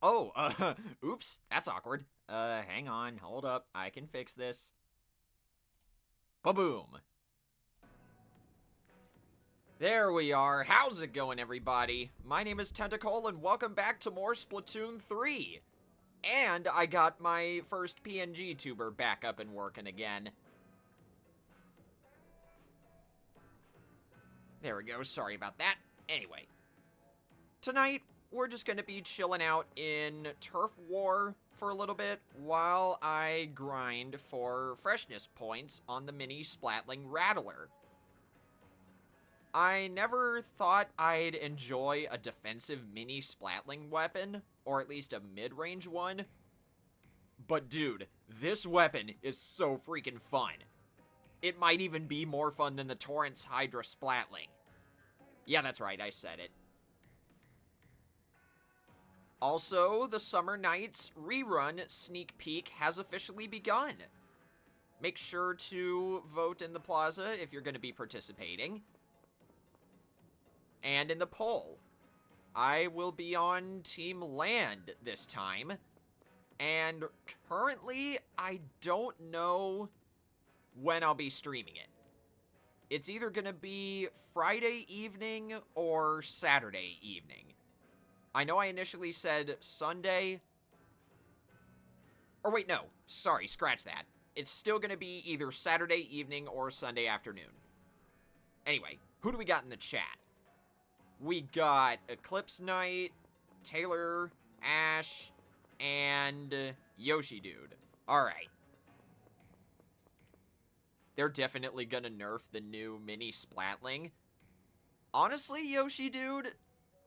Oh, oops, that's awkward. Hang on, hold up, I can fix this. Ba-boom. There we are. How's it going, everybody? My name is Tentacle, and welcome back to more Splatoon 3. And I got my first PNG tuber back up and working again. There we go, sorry about that. Anyway, tonight we're just gonna be chilling out in Turf War for a little bit while I grind for freshness points on the Mini Splatling Rattler. I never thought I'd enjoy a defensive Mini Splatling weapon, or at least a mid-range one. But dude, this weapon is so freaking fun. It might even be more fun than the Torrent's Hydra Splatling. Yeah, that's right, I said it. Also, the Summer Nights rerun sneak peek has officially begun. Make sure to vote in the plaza if you're going to be participating. And in the poll, I will be on Team Land this time. And currently, I don't know when I'll be streaming it. It's either going to be Friday evening or Saturday evening. I know I initially said Sunday. Or wait, no. Sorry, scratch that. It's still going to be either Saturday evening or Sunday afternoon. Anyway, who do we got in the chat? We got Eclipse Knight, Taylor, Ash, and Yoshi Dude. Alright. They're definitely gonna nerf the new Mini Splatling. Honestly, Yoshi Dude,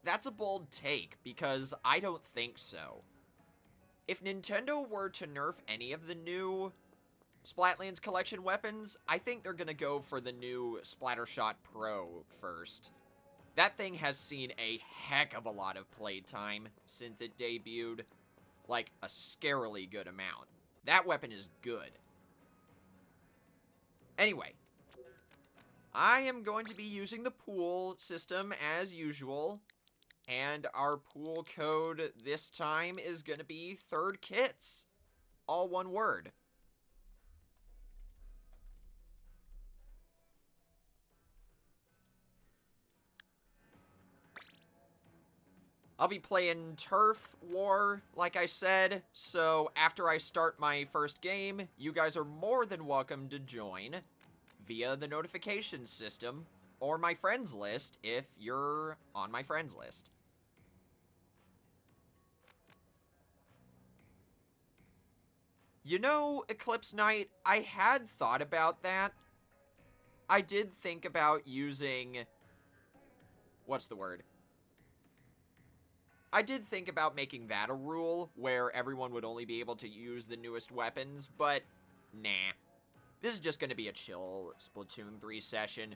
that's a bold take, because I don't think so. If Nintendo were to nerf any of the new Splatlands collection weapons, I think they're gonna go for the new Splattershot Pro first. That thing has seen a heck of a lot of playtime since it debuted. Like, a scarily good amount. That weapon is good. Anyway, I am going to be using the pool system as usual. And our pool code this time is going to be Third Kits. All one word. I'll be playing Turf War, like I said, so after I start my first game, you guys are more than welcome to join via the notification system or my friends list if you're on my friends list. You know, Eclipse Knight, I had thought about that. I did think about using... what's the word? I did think about making that a rule, where everyone would only be able to use the newest weapons, but nah. This is just going to be a chill Splatoon 3 session.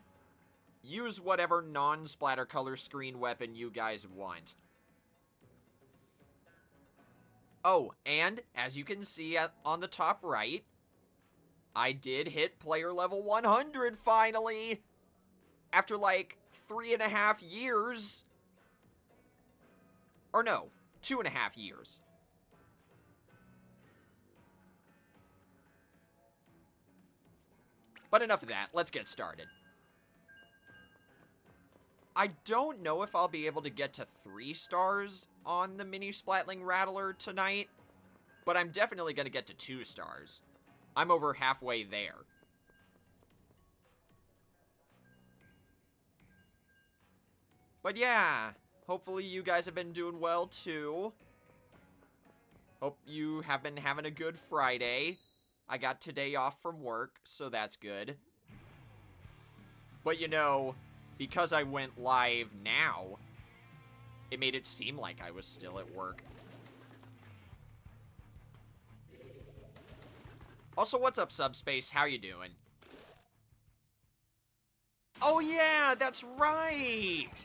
Use whatever non-Splattercolor Screen weapon you guys want. Oh, and as you can see on the top right, I did hit player level 100 finally! After like 3.5 years... or no, 2.5 years. But enough of that, let's get started. I don't know if I'll be able to get to 3 stars on the Mini Splatling Rattler tonight, but I'm definitely going to get to 2 stars. I'm over halfway there. But yeah... hopefully you guys have been doing well, too. Hope you have been having a good Friday. I got today off from work, so that's good. But you know, because I went live now, it made it seem like I was still at work. Also, what's up, Subspace? How you doing? Oh yeah, that's right!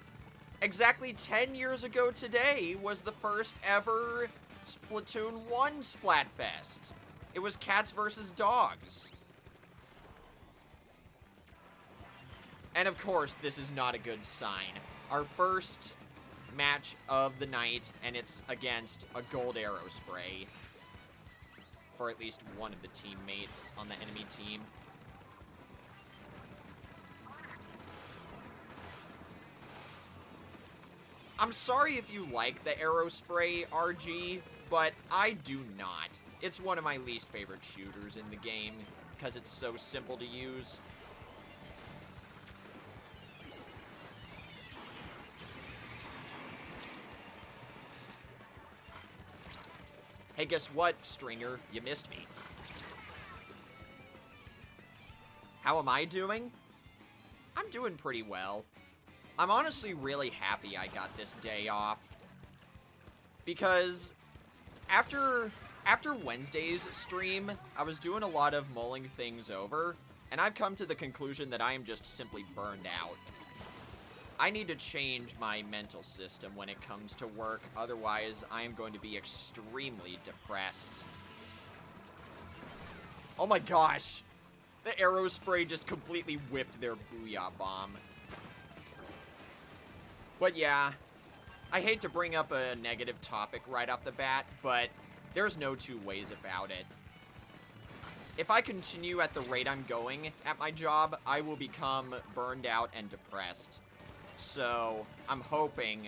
Exactly 10 years ago today was the first ever Splatoon 1 Splatfest. It was cats versus dogs. And of course, this is not a good sign. Our first match of the night, and it's against a gold arrow spray for at least one of the teammates on the enemy team. I'm sorry if you like the arrow spray, RG, but I do not. It's one of my least favorite shooters in the game because it's so simple to use. Hey, guess what, Stringer? You missed me. How am I doing? I'm doing pretty well. I'm honestly really happy I got this day off. Because after Wednesday's stream, I was doing a lot of mulling things over, and I've come to the conclusion that I am just simply burned out. I need to change my mental system when it comes to work, otherwise I am going to be extremely depressed. Oh my gosh! The arrow spray just completely whiffed their booyah bomb. But yeah, I hate to bring up a negative topic right off the bat, but there's no two ways about it. If I continue at the rate I'm going at my job, I will become burned out and depressed. So, I'm hoping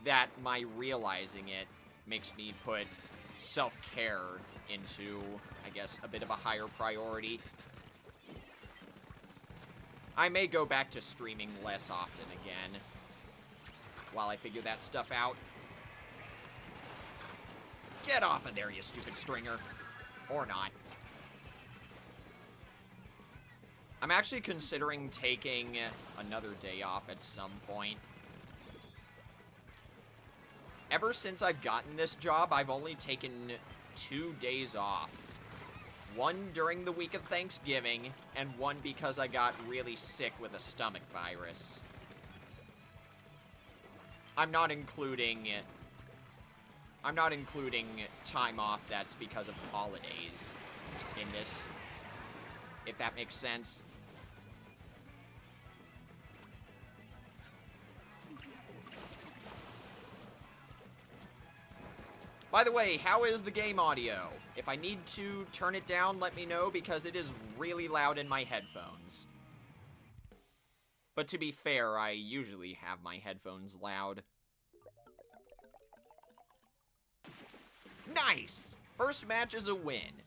that my realizing it makes me put self-care into, I guess, a bit of a higher priority. I may go back to streaming less often again while I figure that stuff out. Get off of there, you stupid Stringer. Or not. I'm actually considering taking another day off at some point. Ever since I've gotten this job, I've only taken 2 days off. One during the week of Thanksgiving, and one because I got really sick with a stomach virus. I'm not including time off that's because of holidays in this, if that makes sense. By the way, how is the game audio? If I need to turn it down, let me know, because it is really loud in my headphones. But to be fair, I usually have my headphones loud. Nice! First match is a win.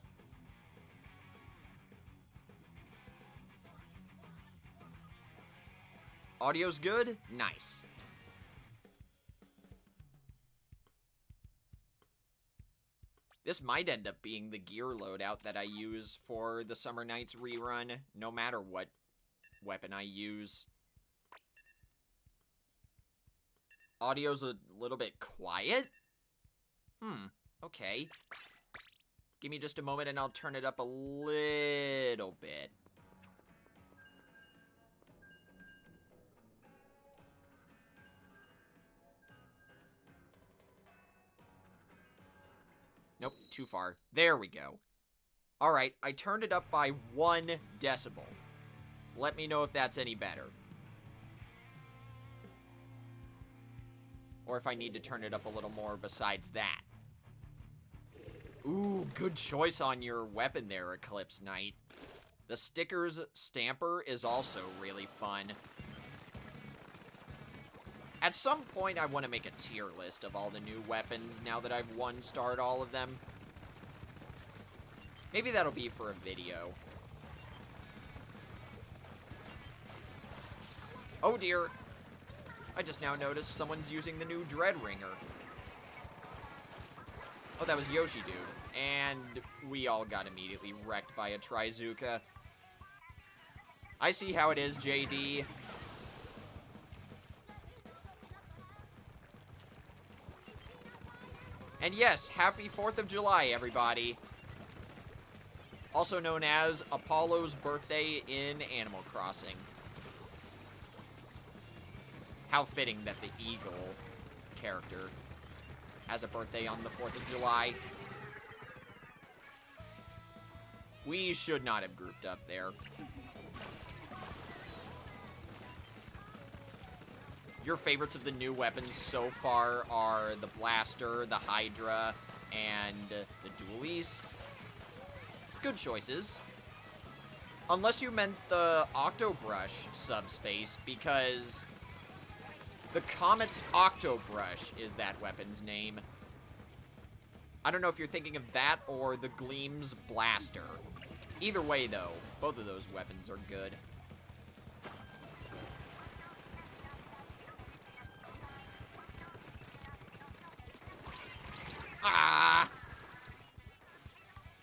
Audio's good? Nice. This might end up being the gear loadout that I use for the Summer Nights rerun, no matter what weapon I use. Audio's a little bit quiet? Okay. Give me just a moment and I'll turn it up a little bit. Nope, too far. There we go. Alright, I turned it up by 1 decibel. Let me know if that's any better. Or if I need to turn it up a little more besides that. Ooh, good choice on your weapon there, Eclipse Knight. The stickers stamper is also really fun. At some point, I want to make a tier list of all the new weapons now that I've 1-starred all of them. Maybe that'll be for a video. Oh dear. I just now noticed someone's using the new Dread Ringer. Oh, that was Yoshi Dude. And we all got immediately wrecked by a Trizuka. I see how it is, JD. And yes, happy 4th of July, everybody. Also known as Apollo's birthday in Animal Crossing. How fitting that the eagle character has a birthday on the 4th of July. We should not have grouped up there. your favorites of the new weapons so far are the Blaster, the Hydra, and the Dualies. Good choices. Unless you meant the Octobrush subspace, because the Comet's Octobrush is that weapon's name. I don't know if you're thinking of that or the Gleam's Blaster. Either way, though, both of those weapons are good. Ah!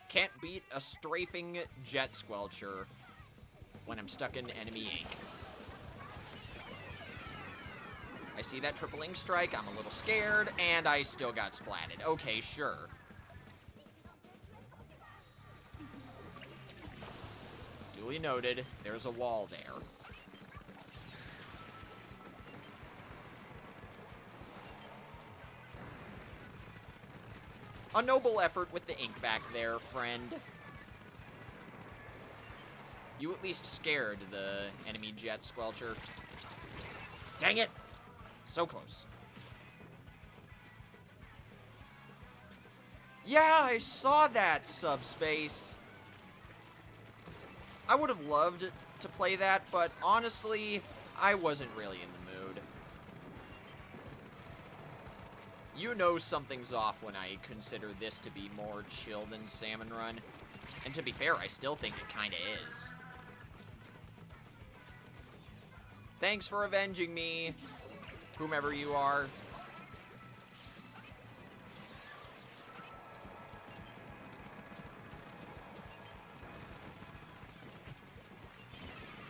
Can't beat a strafing jet squelcher when I'm stuck in enemy ink. I see that triple ink strike, I'm a little scared, and I still got splatted. Okay, sure. Duly noted, there's a wall there. A noble effort with the ink back there, friend. You at least scared the enemy jet squelcher. Dang it! So close. Yeah, I saw that, Subspace. I would have loved to play that, but honestly, I wasn't really in the mood. You know something's off when I consider this to be more chill than Salmon Run. And to be fair, I still think it kinda is. Thanks for avenging me, whomever you are.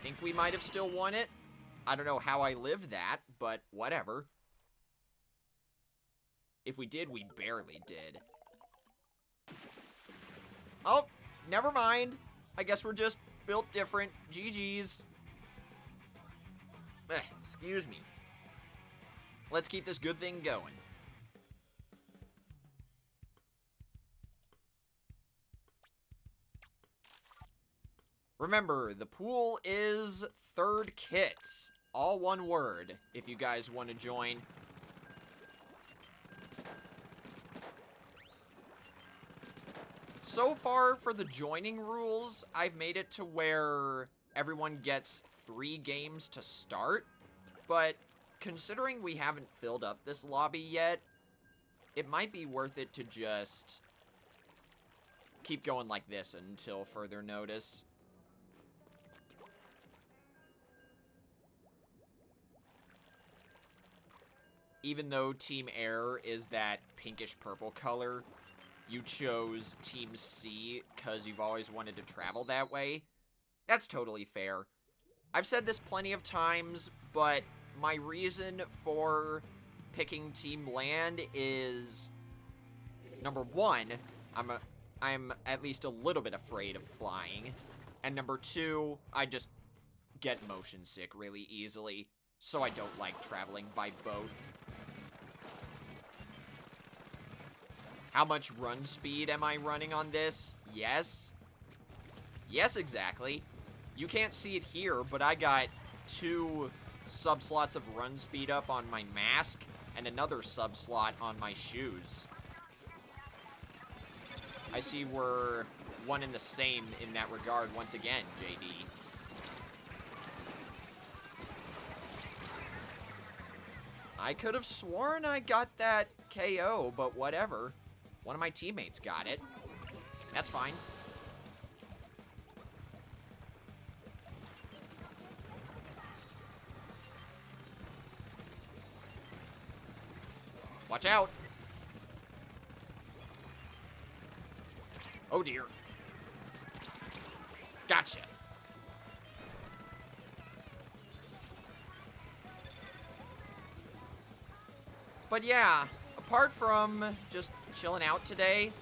Think we might have still won it. I don't know how I lived that, but whatever. If we did, we barely did. Oh, never mind. I guess we're just built different. GG's. Excuse me. Let's keep this good thing going. Remember, the pool is third kits. All one word, if you guys want to join. So far, for the joining rules, I've made it to where everyone gets 3 games to start. But considering we haven't filled up this lobby yet, it might be worth it to just keep going like this until further notice. Even though Team Air is that pinkish-purple color, you chose Team C because you've always wanted to travel that way. That's totally fair. I've said this plenty of times, but my reason for picking Team Land is, number 1, I'm at least a little bit afraid of flying, and number 2, I just get motion sick really easily, so I don't like traveling by boat. How much run speed am I running on this? Yes. Yes, exactly. You can't see it here, but I got 2 subslots of run speed up on my mask and another subslot on my shoes. I see we're one and the same in that regard once again, JD. I could have sworn I got that KO, but whatever. One of my teammates got it. That's fine. Watch out. Oh dear. Gotcha. But yeah, apart from just chilling out today,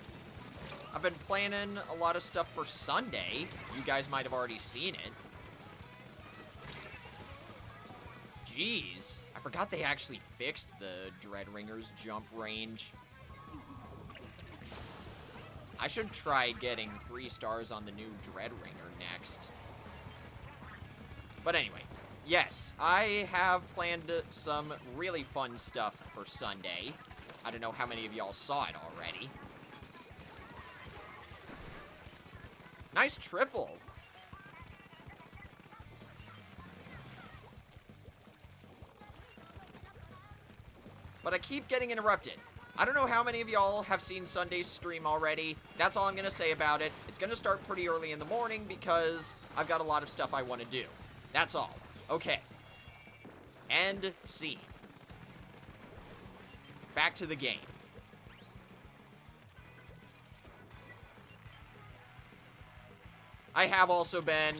I've been planning a lot of stuff for Sunday. You guys might have already seen it. Jeez, I forgot they actually fixed the Dreadringer's jump range. I should try getting 3 stars on the new Dreadringer next. But anyway, Yes, I have planned some really fun stuff for Sunday. I don't know how many of y'all saw it already. Nice triple. But I keep getting interrupted. I don't know how many of y'all have seen Sunday's stream already. That's all I'm going to say about it. It's going to start pretty early in the morning because I've got a lot of stuff I want to do. That's all. Okay. End scene. Back to the game. I have also been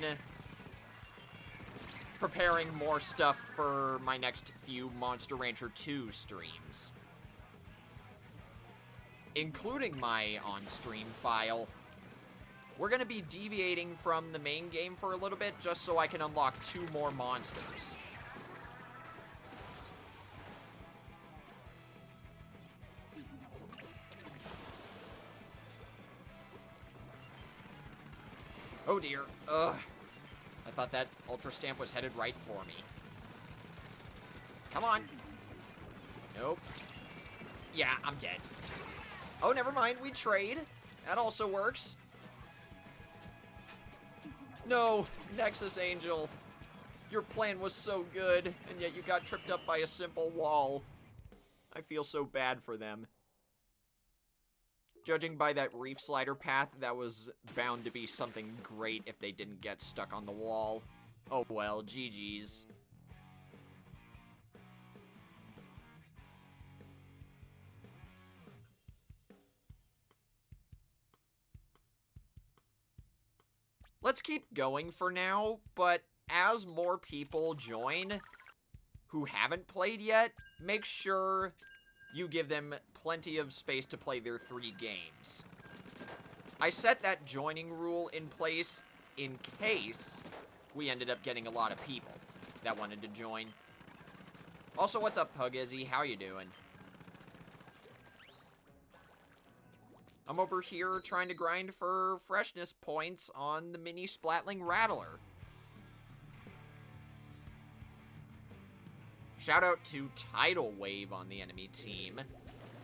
preparing more stuff for my next few Monster Rancher 2 streams, including my on-stream file. We're going to be deviating from the main game for a little bit just so I can unlock 2 more monsters. Oh dear. Ugh. I thought that Ultra Stamp was headed right for me. Come on. Nope. Yeah, I'm dead. Oh, never mind. We trade. That also works. No, Nexus Angel. Your plan was so good, and yet you got tripped up by a simple wall. I feel so bad for them. Judging by that reef slider path, that was bound to be something great if they didn't get stuck on the wall. Oh well, GG's. Let's keep going for now, but as more people join who haven't played yet, make sure you give them plenty of space to play their 3 games. I set that joining rule in place in case we ended up getting a lot of people that wanted to join. Also, what's up, Pug Izzy? How you doing? I'm over here trying to grind for freshness points on the Mini Splatling Rattler. Shout out to Tidal Wave on the enemy team.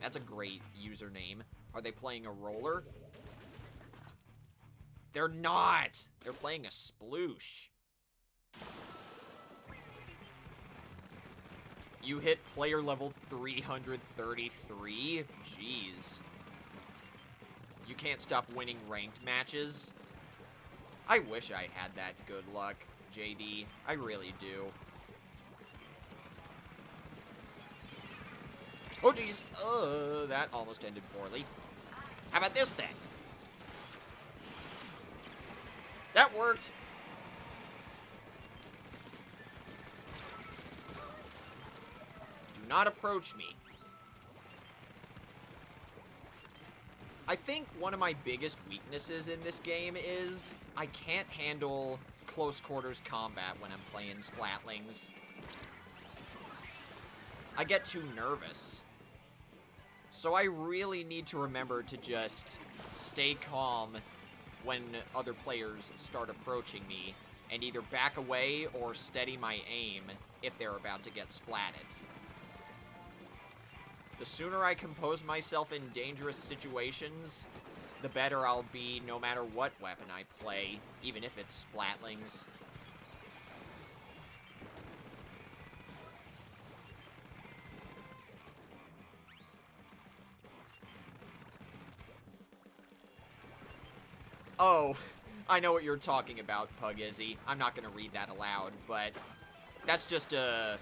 That's a great username. Are they playing a roller? They're not! They're playing a sploosh. You hit player level 333? Jeez. You can't stop winning ranked matches. I wish I had that good luck, JD. I really do. Oh, jeez. That almost ended poorly. How about this, then? That worked. Do not approach me. I think one of my biggest weaknesses in this game is I can't handle close quarters combat when I'm playing Splatlings. I get too nervous. So I really need to remember to just stay calm when other players start approaching me, and either back away or steady my aim if they're about to get splatted. The sooner I compose myself in dangerous situations, the better I'll be no matter what weapon I play, even if it's Splatlings. Oh, I know what you're talking about, Pug Izzy. I'm not going to read that aloud, but that's just a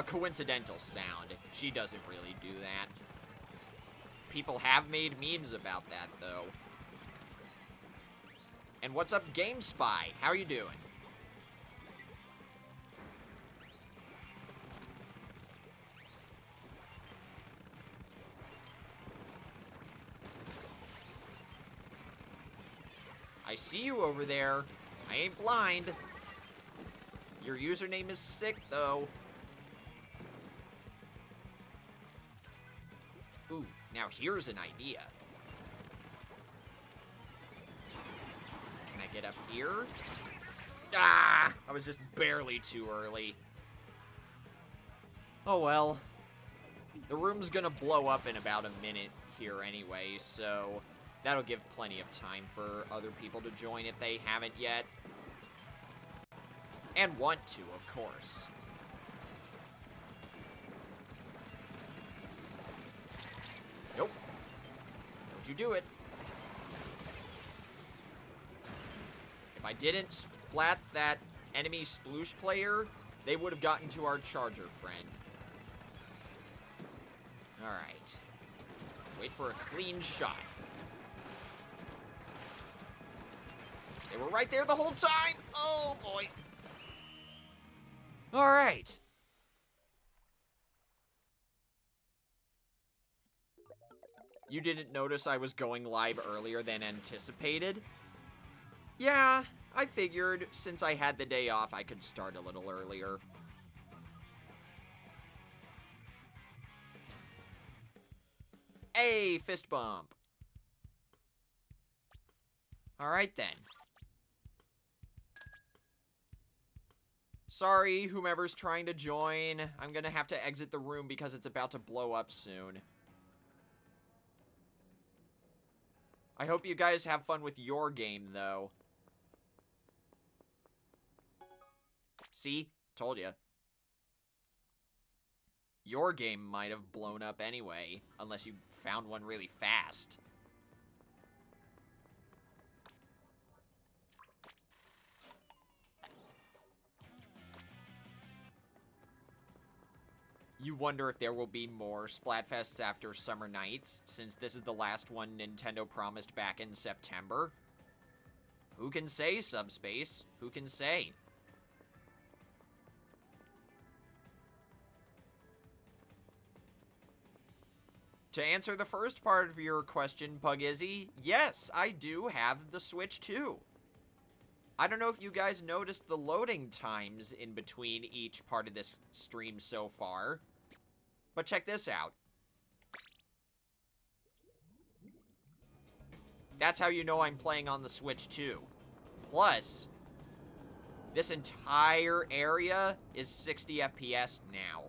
coincidental sound. She doesn't really do that. People have made memes about that, though. And what's up, GameSpy? How you doing? I see you over there. I ain't blind. Your username is sick, though. Ooh, now here's an idea. Can I get up here? Ah! I was just barely too early. Oh well. The room's gonna blow up in about a minute here anyway, so that'll give plenty of time for other people to join if they haven't yet. And want to, of course. Nope. Don't you do it. If I didn't splat that enemy sploosh player, they would have gotten to our charger friend. Alright. Wait for a clean shot. They were right there the whole time! Oh, boy. Alright. You didn't notice I was going live earlier than anticipated? Yeah, I figured since I had the day off, I could start a little earlier. Hey, fist bump. Alright then. Sorry, whomever's trying to join. I'm gonna have to exit the room because it's about to blow up soon. I hope you guys have fun with your game, though. See? Told ya. Your game might have blown up anyway, unless you found one really fast. You wonder if there will be more Splatfests after Summer Nights, since this is the last one Nintendo promised back in September? Who can say, Subspace? Who can say? To answer the first part of your question, Pugizzy, yes, I do have the Switch too. I don't know if you guys noticed the loading times in between each part of this stream so far, but check this out. That's how you know I'm playing on the Switch too. Plus, this entire area is 60 FPS now.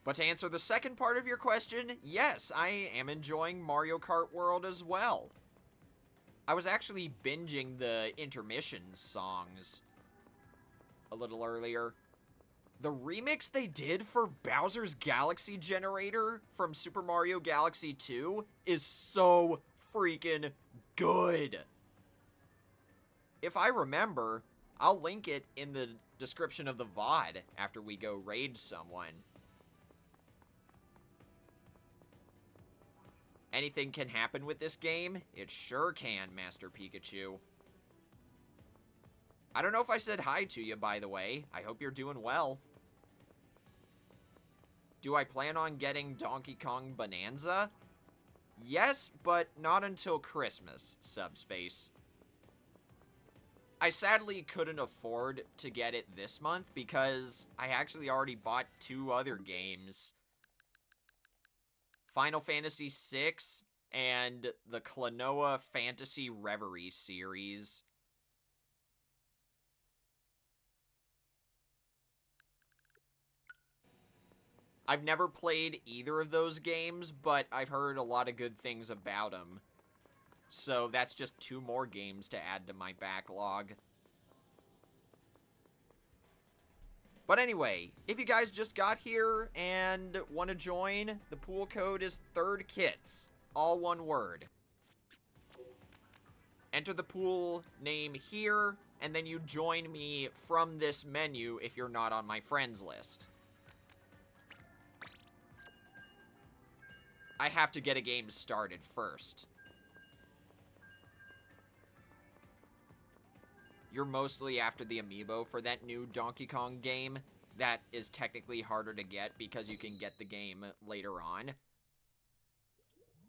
But to answer the second part of your question, yes, I am enjoying Mario Kart World as well. I was actually binging the intermission songs a little earlier. The remix they did for Bowser's Galaxy Generator from Super Mario Galaxy 2 is so freaking good. If I remember, I'll link it in the description of the VOD after we go raid someone. Anything can happen with this game? It sure can, Master Pikachu. I don't know if I said hi to you, by the way. I hope you're doing well. Do I plan on getting Donkey Kong Bonanza? Yes, but not until Christmas, Subspace. I sadly couldn't afford to get it this month because I actually already bought 2 other games. Final Fantasy VI and the Klonoa Fantasy Reverie series. I've never played either of those games, but I've heard a lot of good things about them. So that's just 2 more games to add to my backlog. But anyway, if you guys just got here and want to join, the pool code is ThirdKits, all one word. Enter the pool name here, and then you join me from this menu if you're not on my friends list. I have to get a game started first. You're mostly after the amiibo for that new Donkey Kong game. That is technically harder to get because you can get the game later on.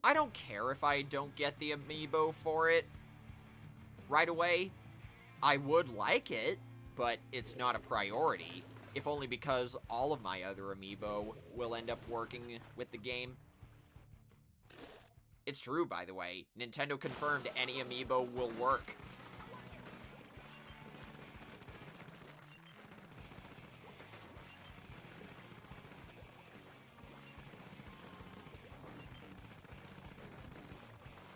I don't care if I don't get the amiibo for it right away. I would like it, but it's not a priority. if only because all of my other amiibo will end up working with the game. It's true, by the way. Nintendo confirmed any amiibo will work.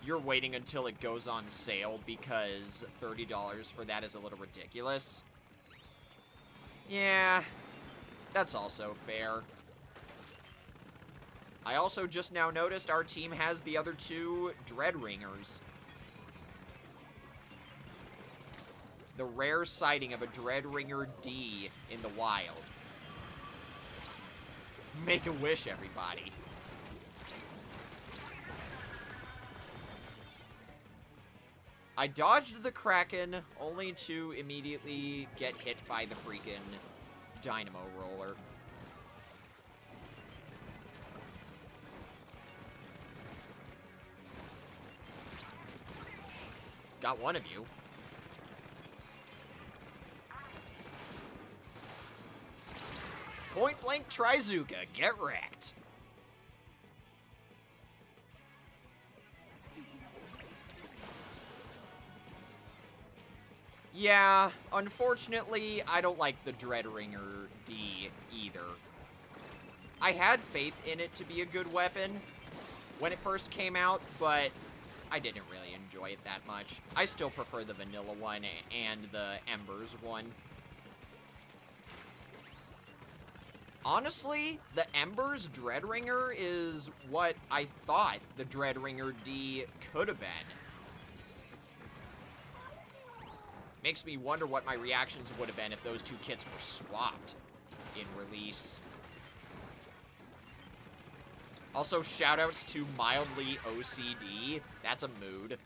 You're waiting until it goes on sale because $30 for that is a little ridiculous. Yeah, that's also fair. I also just now noticed our team has the other two Dread Ringers. The rare sighting of a Dread Ringer D in the wild. Make a wish, everybody. I dodged the Kraken, only to immediately get hit by the freaking Dynamo Roller. Got one of you. Point blank Trizuka, get wrecked. Yeah, unfortunately, I don't like the Dread Ringer D either. I had faith in it to be a good weapon when it first came out, but I didn't really enjoy it that much. I still prefer the vanilla one and the Embers one. Honestly, the Embers Dread Ringer is what I thought the Dread Ringer D could have been. Makes me wonder what my reactions would have been if those two kits were swapped in release. Also, shoutouts to Mildly OCD. That's a mood.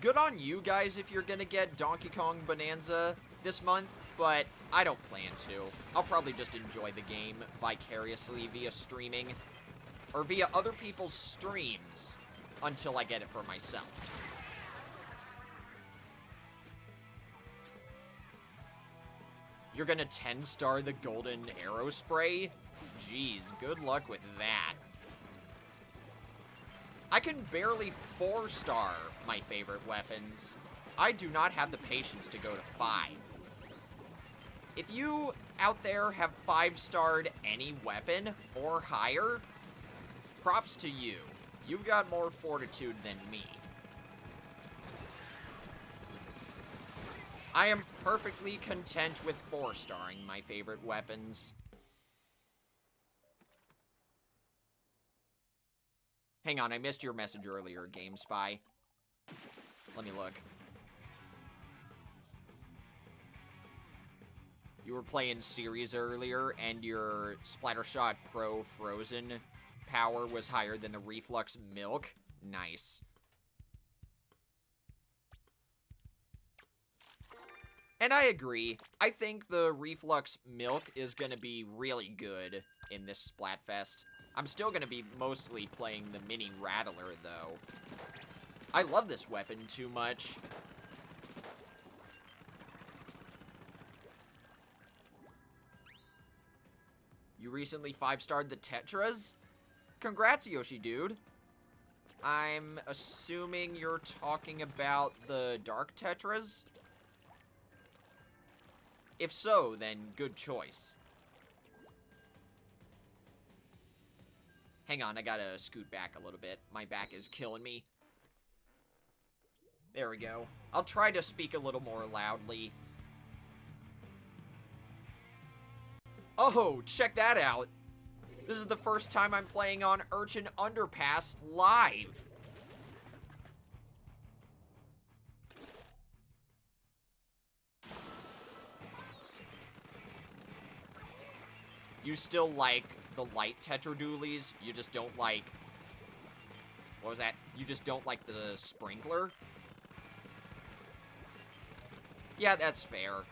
Good on you guys if you're gonna get Donkey Kong Bonanza this month, but I don't plan to. I'll probably just enjoy the game vicariously via streaming, or via other people's streams, until I get it for myself. You're gonna 10-star the Golden Arrow Spray? Jeez, good luck with that. I can barely 4-star my favorite weapons. I do not have the patience to go to 5. If you out there have 5-starred any weapon or higher, props to you. You've got more fortitude than me. I am perfectly content with 4-starring my favorite weapons. Hang on, I missed your message earlier, GameSpy. Let me look. You were playing series earlier, and your Splattershot Pro Frozen power was higher than the Reflux Milk. Nice. And I agree. I think the Reflux Milk is going to be really good in this Splatfest. I'm still going to be mostly playing the Mini Rattler, though. I love this weapon too much. You recently 5-starred the Tetras? Congrats, Yoshi dude. I'm assuming you're talking about the Dark Tetras? If so, then good choice. Hang on, I gotta scoot back a little bit. My back is killing me. There we go. I'll try to speak a little more loudly. Oh, check that out. This is the first time I'm playing on Urchin Underpass live. You still like the light Tetradoolies, you just don't like... What was that? You just don't like the sprinkler? Yeah, that's fair.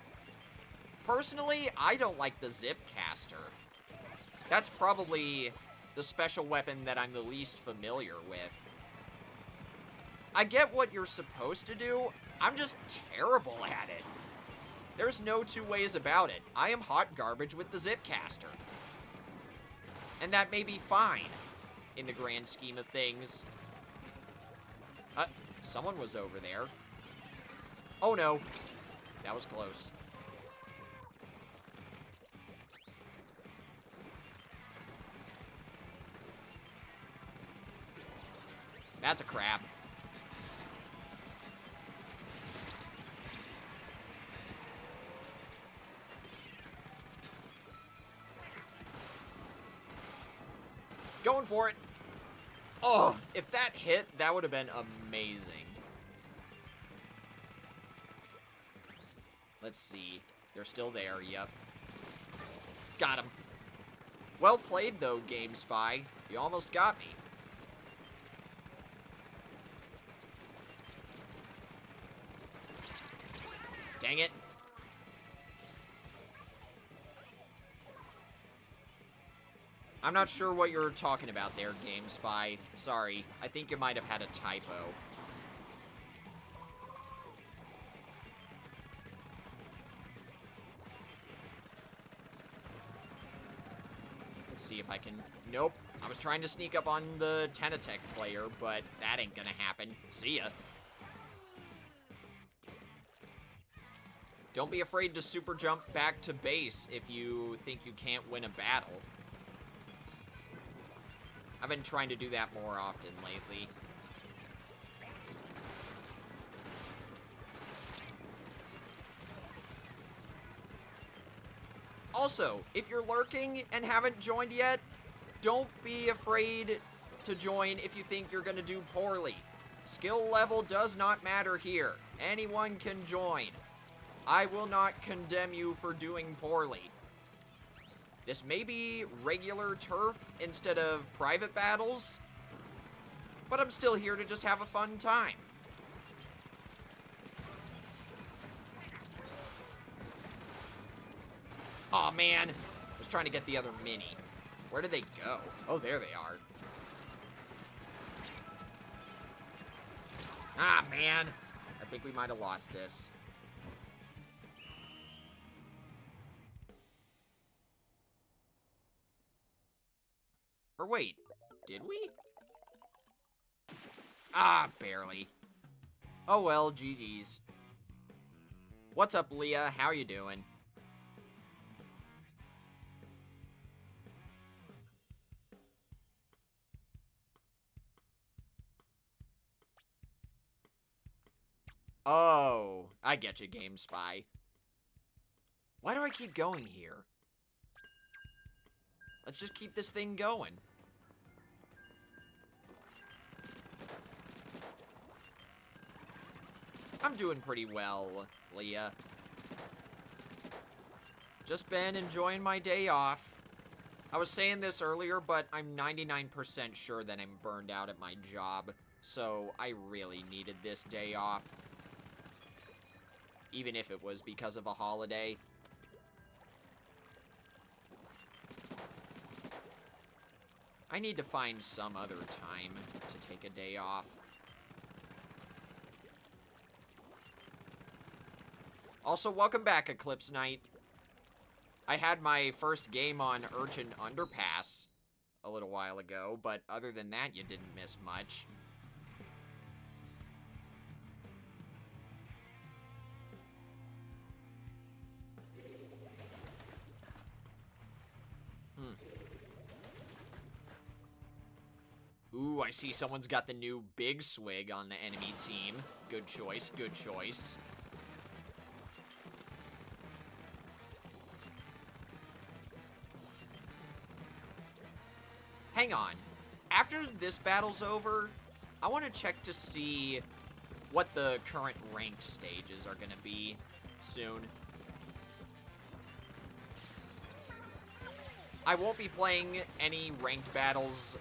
Personally, I don't like the Zip Caster. That's probably the special weapon that I'm the least familiar with. I get what you're supposed to do, I'm just terrible at it. There's no two ways about it. I am hot garbage with the zip caster. And that may be fine in the grand scheme of things. Someone was over there. Oh no, that was close. That's a crap. Going for it. Oh, if that hit, that would have been amazing. Let's see. They're still there, yep. Got him. Well played, though, Game Spy. You almost got me. Dang it. I'm not sure what you're talking about there, Game Spy. Sorry, I think you might have had a typo. Let's see if I can... Nope. I was trying to sneak up on the Tenatech player, but that ain't gonna happen. See ya. Don't be afraid to super jump back to base if you think you can't win a battle. I've been trying to do that more often lately. Also, if you're lurking and haven't joined yet, don't be afraid to join if you think you're going to do poorly. Skill level does not matter here. Anyone can join. I will not condemn you for doing poorly. This may be regular turf instead of private battles, but I'm still here to just have a fun time. Aw, man. I was trying to get the other mini. Where did they go? Oh, there they are. Ah, man. I think we might have lost this. Or wait, did we? Ah, barely. Oh well, GG's. What's up, Leah? How you doing? Oh, I get you, Game Spy. Why do I keep going here? Let's just keep this thing going. I'm doing pretty well, Leah. Just been enjoying my day off. I was saying this earlier, but I'm 99% sure that I'm burned out at my job, so I really needed this day off. Even if it was because of a holiday. I need to find some other time to take a day off. Also, welcome back, Eclipse Knight. I had my first game on Urchin Underpass a little while ago, but other than that, you didn't miss much. Ooh, I see someone's got the new Big Swig on the enemy team. Good choice, good choice. Hang on. After this battle's over, I want to check to see what the current ranked stages are going to be soon. I won't be playing any ranked battles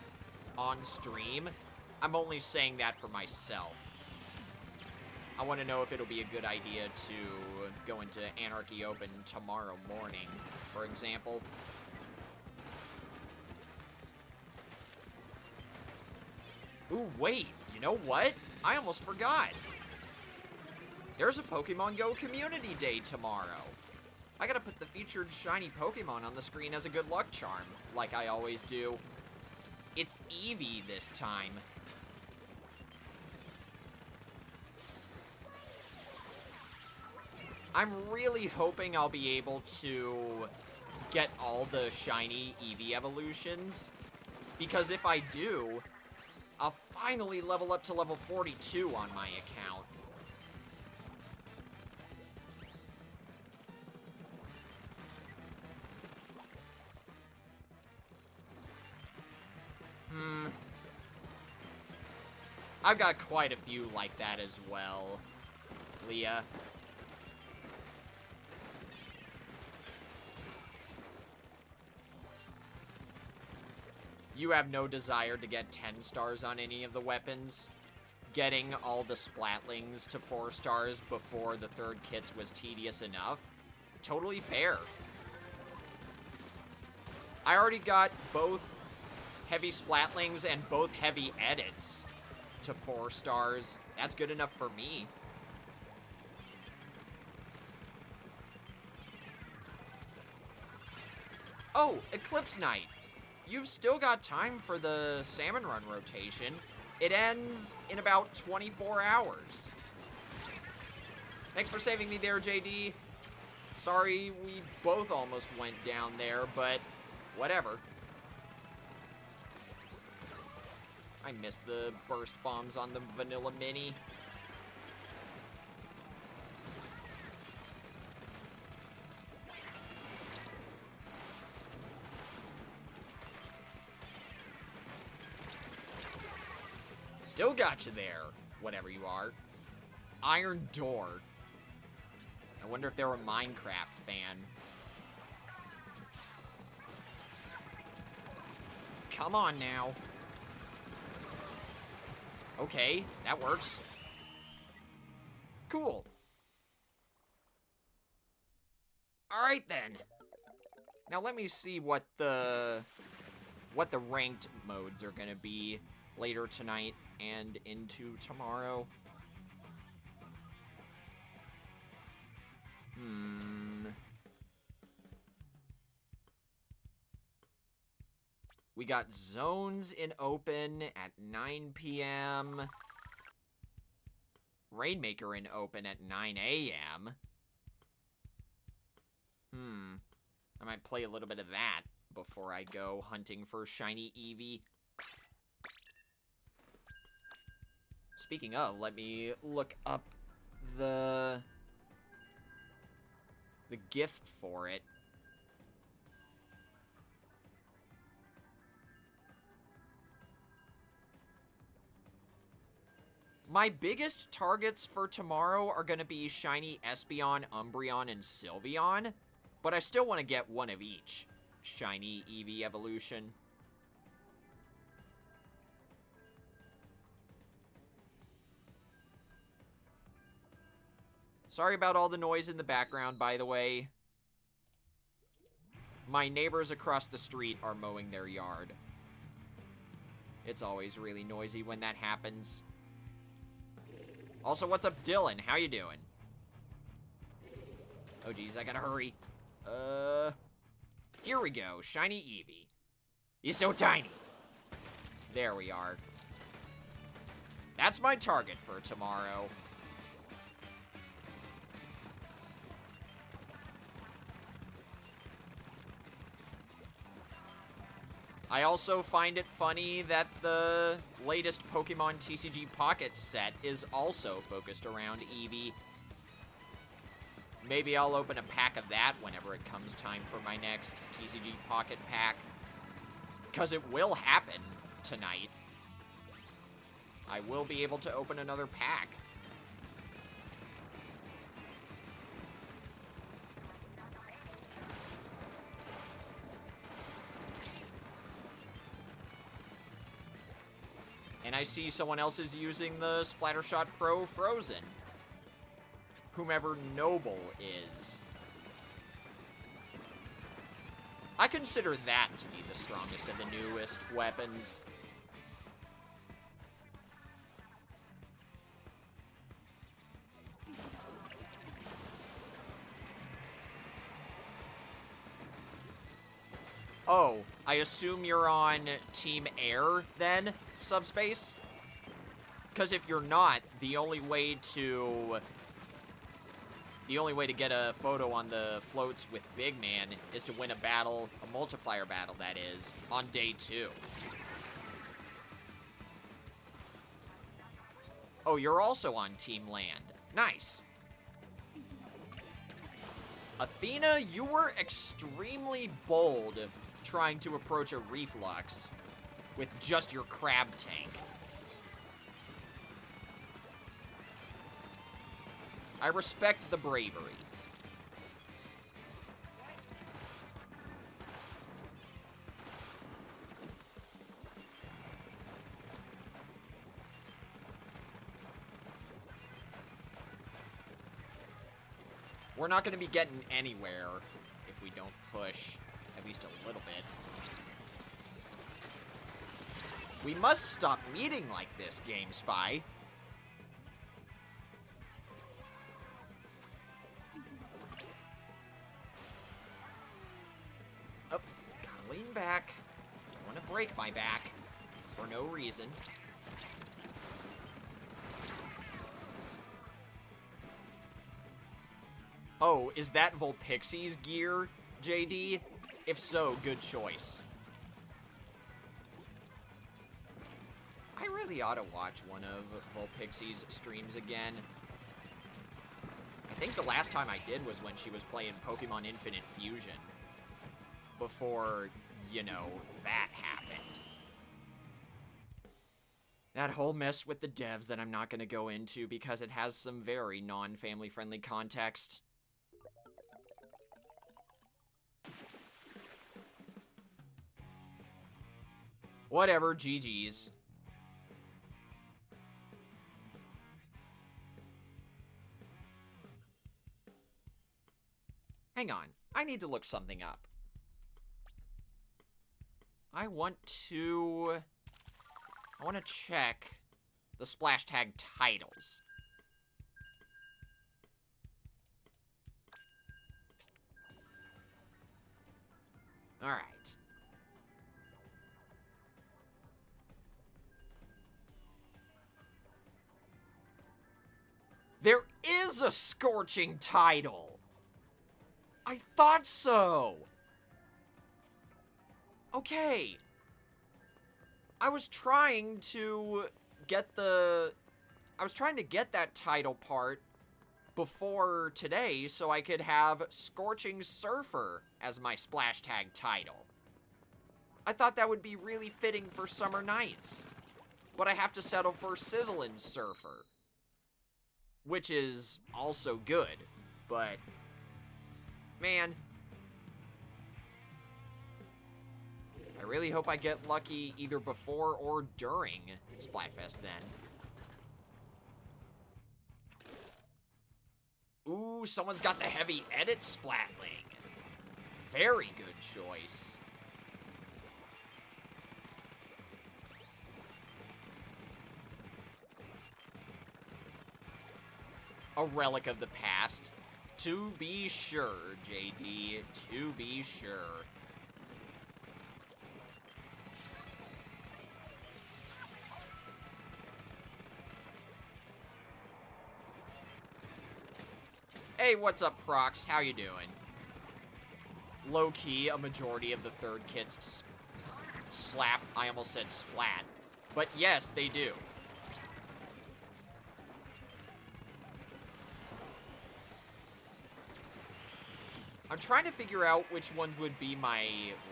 on stream. I'm only saying that for myself. I want to know if it'll be a good idea to go into Anarchy Open tomorrow morning, for example. Ooh, wait, you know what? I almost forgot. There's a Pokemon Go Community Day tomorrow. I gotta put the featured shiny Pokemon on the screen as a good luck charm, like I always do. It's Eevee this time. I'm really hoping I'll be able to get all the shiny Eevee evolutions, because if I do, I'll finally level up to level 42 on my account. I've got quite a few like that as well, Leah. You have no desire to get 10 stars on any of the weapons. Getting all the Splatlings to 4 stars before the third kits was tedious enough. Totally fair. I already got both heavy Splatlings and both heavy edits to 4 stars. That's good enough for me. Oh, Eclipse Night. You've still got time for the Salmon Run rotation. It ends in about 24 hours. Thanks for saving me there, JD. Sorry we both almost went down there, but whatever. I missed the burst bombs on the Vanilla Mini. Still got you there, whatever you are. Iron Door. I wonder if they're a Minecraft fan. Come on now. Okay, that works. Cool. Alright then. Now let me see what the ranked modes are gonna be later tonight and into tomorrow. We got zones in open at 9 p.m. Rainmaker in open at 9 a.m. I might play a little bit of that before I go hunting for shiny Eevee. Speaking of, let me look up the gift for it. My biggest targets for tomorrow are going to be shiny Espeon, Umbreon, and Sylveon, but I still want to get one of each shiny Eevee evolution. Sorry about all the noise in the background, by the way. My neighbors across the street are mowing their yard. It's always really noisy when that happens. Also, what's up, Dylan? How you doing? Oh, geez, I gotta hurry. Here we go. Shiny Eevee. He's so tiny. There we are. That's my target for tomorrow. I also find it funny that the latest Pokemon TCG Pocket set is also focused around Eevee. Maybe I'll open a pack of that whenever it comes time for my next TCG Pocket pack. Because it will happen tonight. I will be able to open another pack. And I see someone else is using the Splattershot Pro Frozen. Whomever Noble is. I consider that to be the strongest of the newest weapons. Oh, I assume you're on Team Air, then, Subspace? Because if you're not, the only way to get a photo on the floats with Big Man is to win a battle, a multiplier battle, that is, on day 2. Oh, you're also on Team Land. Nice. Athena, you were extremely bold trying to approach a reflux with just your crab tank. I respect the bravery. We're not going to be getting anywhere if we don't push at least a little bit. We must stop meeting like this, GameSpy. Oh, gotta lean back. Don't want to break my back for no reason. Oh, is that Vulpixie's gear, JD? If so, good choice. I really ought to watch one of Vulpixie's streams again. I think the last time I did was when she was playing Pokemon Infinite Fusion. Before, you know, that happened. That whole mess with the devs that I'm not going to go into because it has some very non-family friendly context. Whatever, GG's. Hang on, I need to look something up. I want to check the splash tag titles. All right. There is a scorching title. I thought so. Okay. I was trying to get that title part before today so I could have Scorching Surfer as my splash tag title. I thought that would be really fitting for summer nights. But I have to settle for Sizzlin' Surfer, which is also good, but man, I really hope I get lucky either before or during Splatfest then. Ooh, someone's got the heavy edit Splatling. Very good choice. A relic of the past. To be sure, JD. To be sure. Hey, what's up, Prox? How you doing? Low-key, a majority of the third kits slap. I almost said splat. But yes, they do. I'm trying to figure out which ones would be my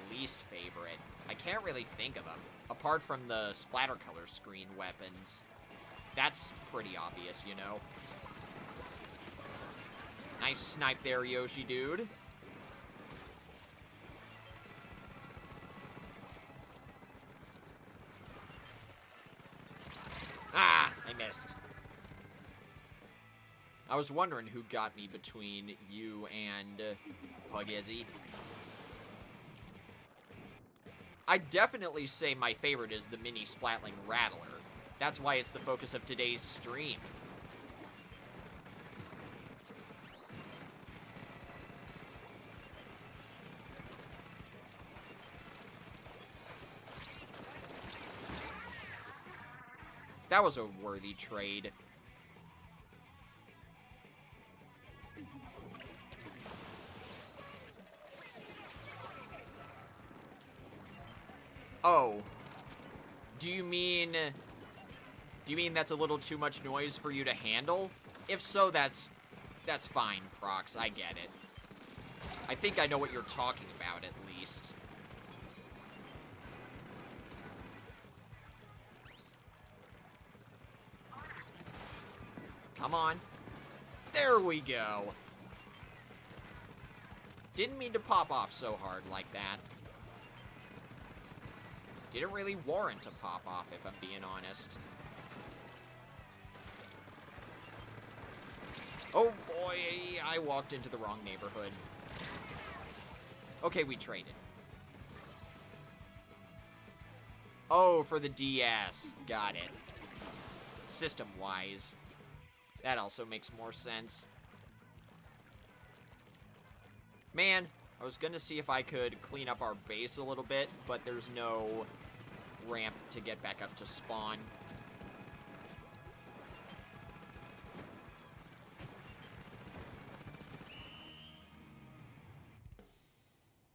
least favorite. I can't really think of them, apart from the Splattercolor Screen weapons. That's pretty obvious, you know? Nice snipe there, Yoshi dude. Ah, I missed. I was wondering who got me between you and Pugizzy. I'd definitely say my favorite is the Mini Splatling Rattler. That's why it's the focus of today's stream. That was a worthy trade. Oh. Do you mean that's a little too much noise for you to handle? If so, that's fine, Prox. I get it. I think I know what you're talking about, at least. Come on. There we go. Didn't mean to pop off so hard like that. Didn't really warrant a pop off, if I'm being honest. Oh boy, I walked into the wrong neighborhood. Okay, we traded. Oh, for the DS. Got it. System-wise. That also makes more sense. Man, I was gonna see if I could clean up our base a little bit, but there's no ramp to get back up to spawn.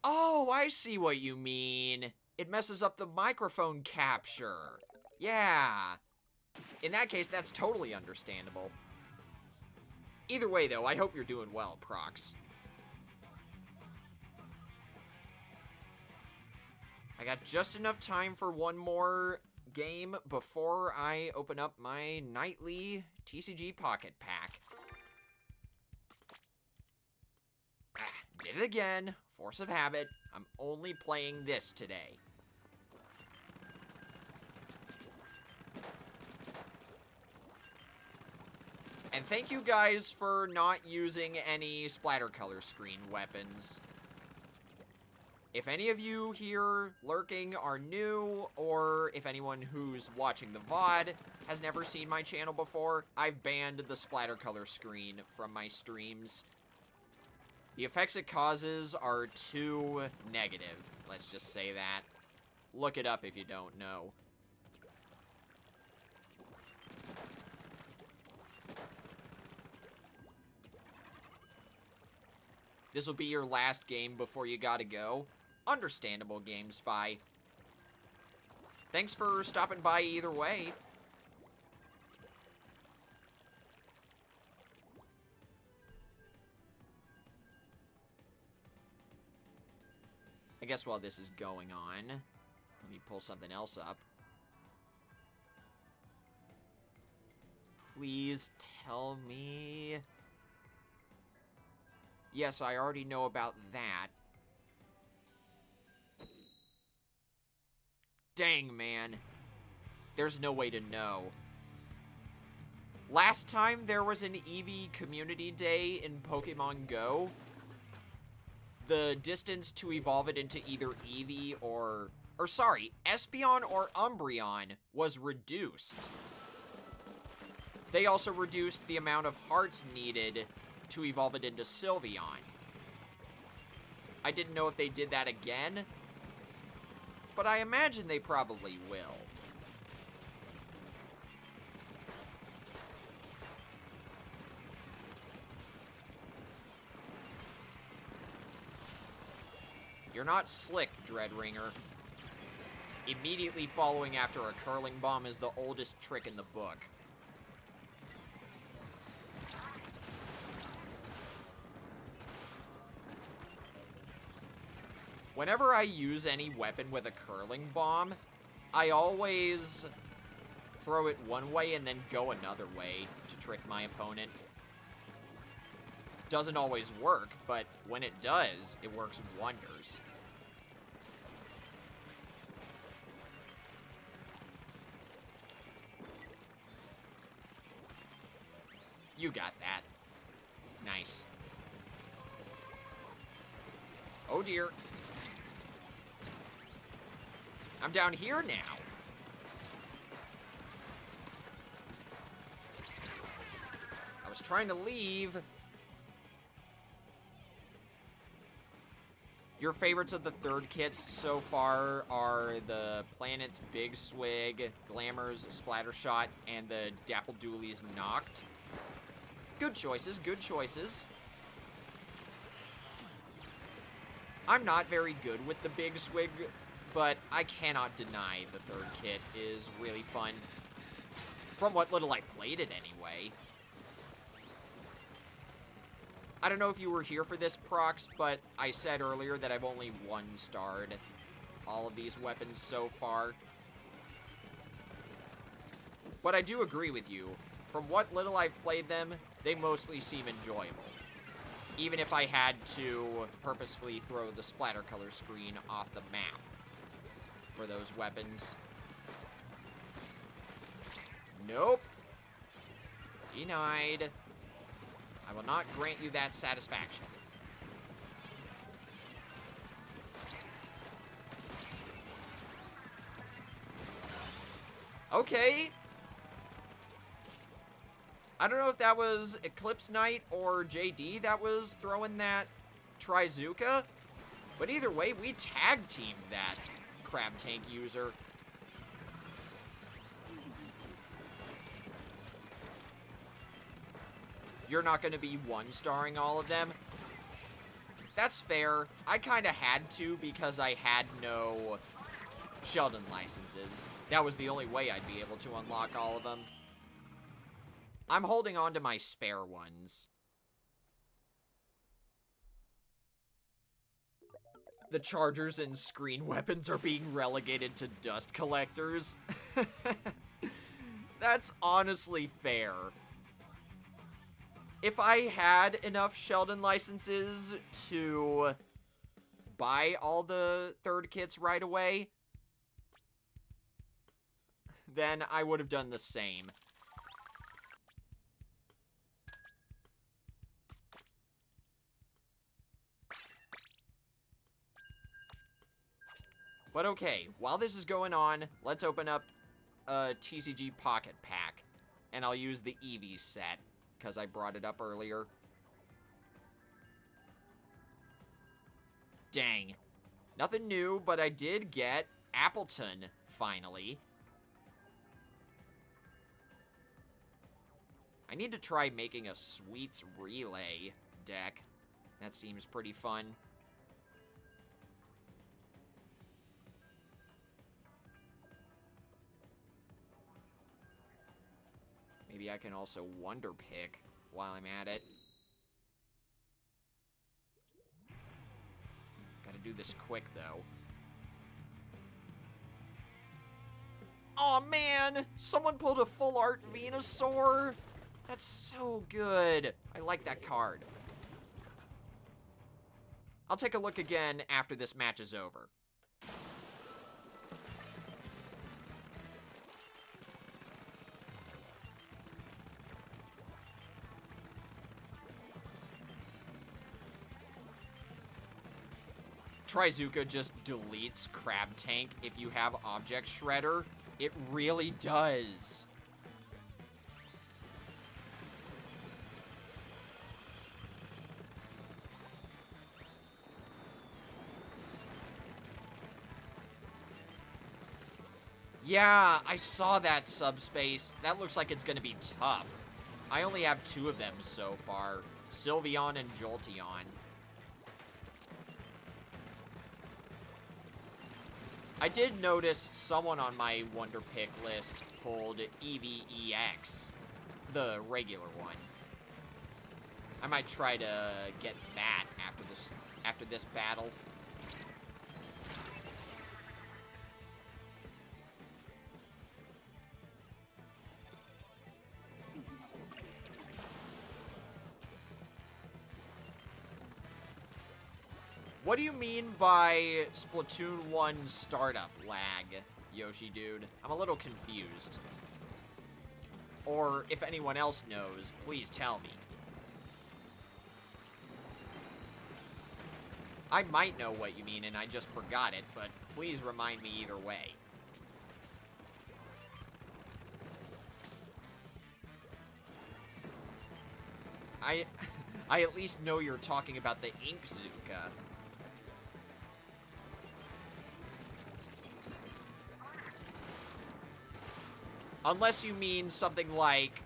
Oh, I see what you mean. It messes up the microphone capture. Yeah. In that case, that's totally understandable. Either way, though, I hope you're doing well, Prox. I got just enough time for one more game before I open up my nightly TCG Pocket Pack. Did it again. Force of habit. I'm only playing this today. And thank you guys for not using any Splattercolor Screen weapons. If any of you here lurking are new, or if anyone who's watching the VOD has never seen my channel before, I've banned the Splattercolor Screen from my streams. The effects it causes are too negative, let's just say that. Look it up if you don't know. This will be your last game before you gotta go. Understandable, Game Spy. Thanks for stopping by either way. I guess while this is going on, let me pull something else up. Please tell me... Yes, I already know about that. Dang, man. There's no way to know. Last time there was an Eevee Community Day in Pokemon Go, the distance to evolve it into either Eevee or sorry, Espeon or Umbreon was reduced. They also reduced the amount of hearts needed to evolve it into Sylveon. I didn't know if they did that again, but I imagine they probably will. You're not slick, Dreadringer. Immediately following after a curling bomb is the oldest trick in the book. Whenever I use any weapon with a curling bomb, I always throw it one way and then go another way to trick my opponent. Doesn't always work, but when it does, it works wonders. You got that. Nice. Oh dear. I'm down here now. I was trying to leave. Your favorites of the third kits so far are the Planet's Big Swig, Glamour's Splattershot, and the Dapple Dooley's Knocked. Good choices, good choices. I'm not very good with the Big Swig, but I cannot deny the third kit is really fun. From what little I played it anyway. I don't know if you were here for this, Prox, but I said earlier that I've only one-starred all of these weapons so far. But I do agree with you. From what little I've played them, they mostly seem enjoyable. Even if I had to purposefully throw the Splattercolor Screen off the map for those weapons. Nope. Denied. I will not grant you that satisfaction. Okay. I don't know if that was Eclipse Knight or JD that was throwing that Trizuka, but either way, we tag-teamed that Crab Tank user. You're not going to be one-starring all of them. That's fair. I kind of had to because I had no Sheldon licenses. That was the only way I'd be able to unlock all of them. I'm holding on to my spare ones. The chargers and screen weapons are being relegated to dust collectors. That's honestly fair. If I had enough Sheldon licenses to buy all the third kits right away, then I would have done the same. But okay, while this is going on, let's open up a TCG Pocket Pack. And I'll use the Eevee set, because I brought it up earlier. Dang. Nothing new, but I did get Appleton, finally. I need to try making a Sweets Relay deck. That seems pretty fun. Maybe I can also Wonder Pick while I'm at it. Gotta do this quick, though. Aw, man! Someone pulled a full art Venusaur! That's so good. I like that card. I'll take a look again after this match is over. Trizuka just deletes Crab Tank if you have Object Shredder. It really does. Yeah, I saw that subspace. That looks like it's gonna be tough. I only have 2 of them so far. Sylveon and Jolteon. I did notice someone on my Wonder Pick list pulled EVEX, the regular one. I might try to get that after this battle. What do you mean by Splatoon 1 startup lag, Yoshi dude? I'm a little confused. Or if anyone else knows, please tell me. I might know what you mean and I just forgot it, but please remind me either way. I at least know you're talking about the Inkzooka. Unless you mean something like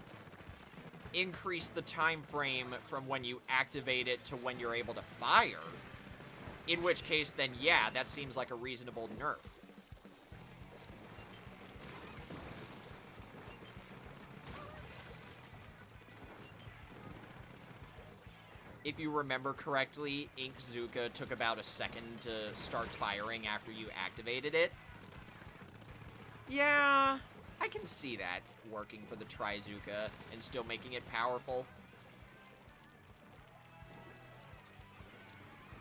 increase the time frame from when you activate it to when you're able to fire. In which case, then yeah, that seems like a reasonable nerf. If you remember correctly, Inkzuka took about a second to start firing after you activated it. Yeah, I can see that working for the Trizuka and still making it powerful.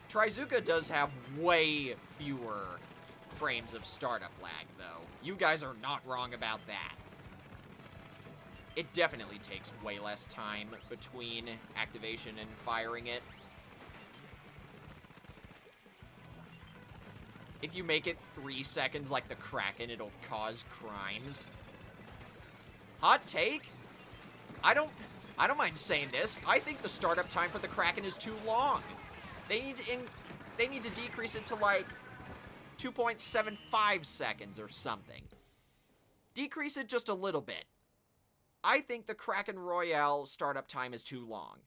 Trizuka does have way fewer frames of startup lag, though. You guys are not wrong about that. It definitely takes way less time between activation and firing it. If you make it 3 seconds like the Kraken, it'll cause crimes. Hot take? I don't mind saying this. I think the startup time for the Kraken is too long. They need to decrease it to like 2.75 seconds or something. Decrease it just a little bit. I think the Kraken Royale startup time is too long.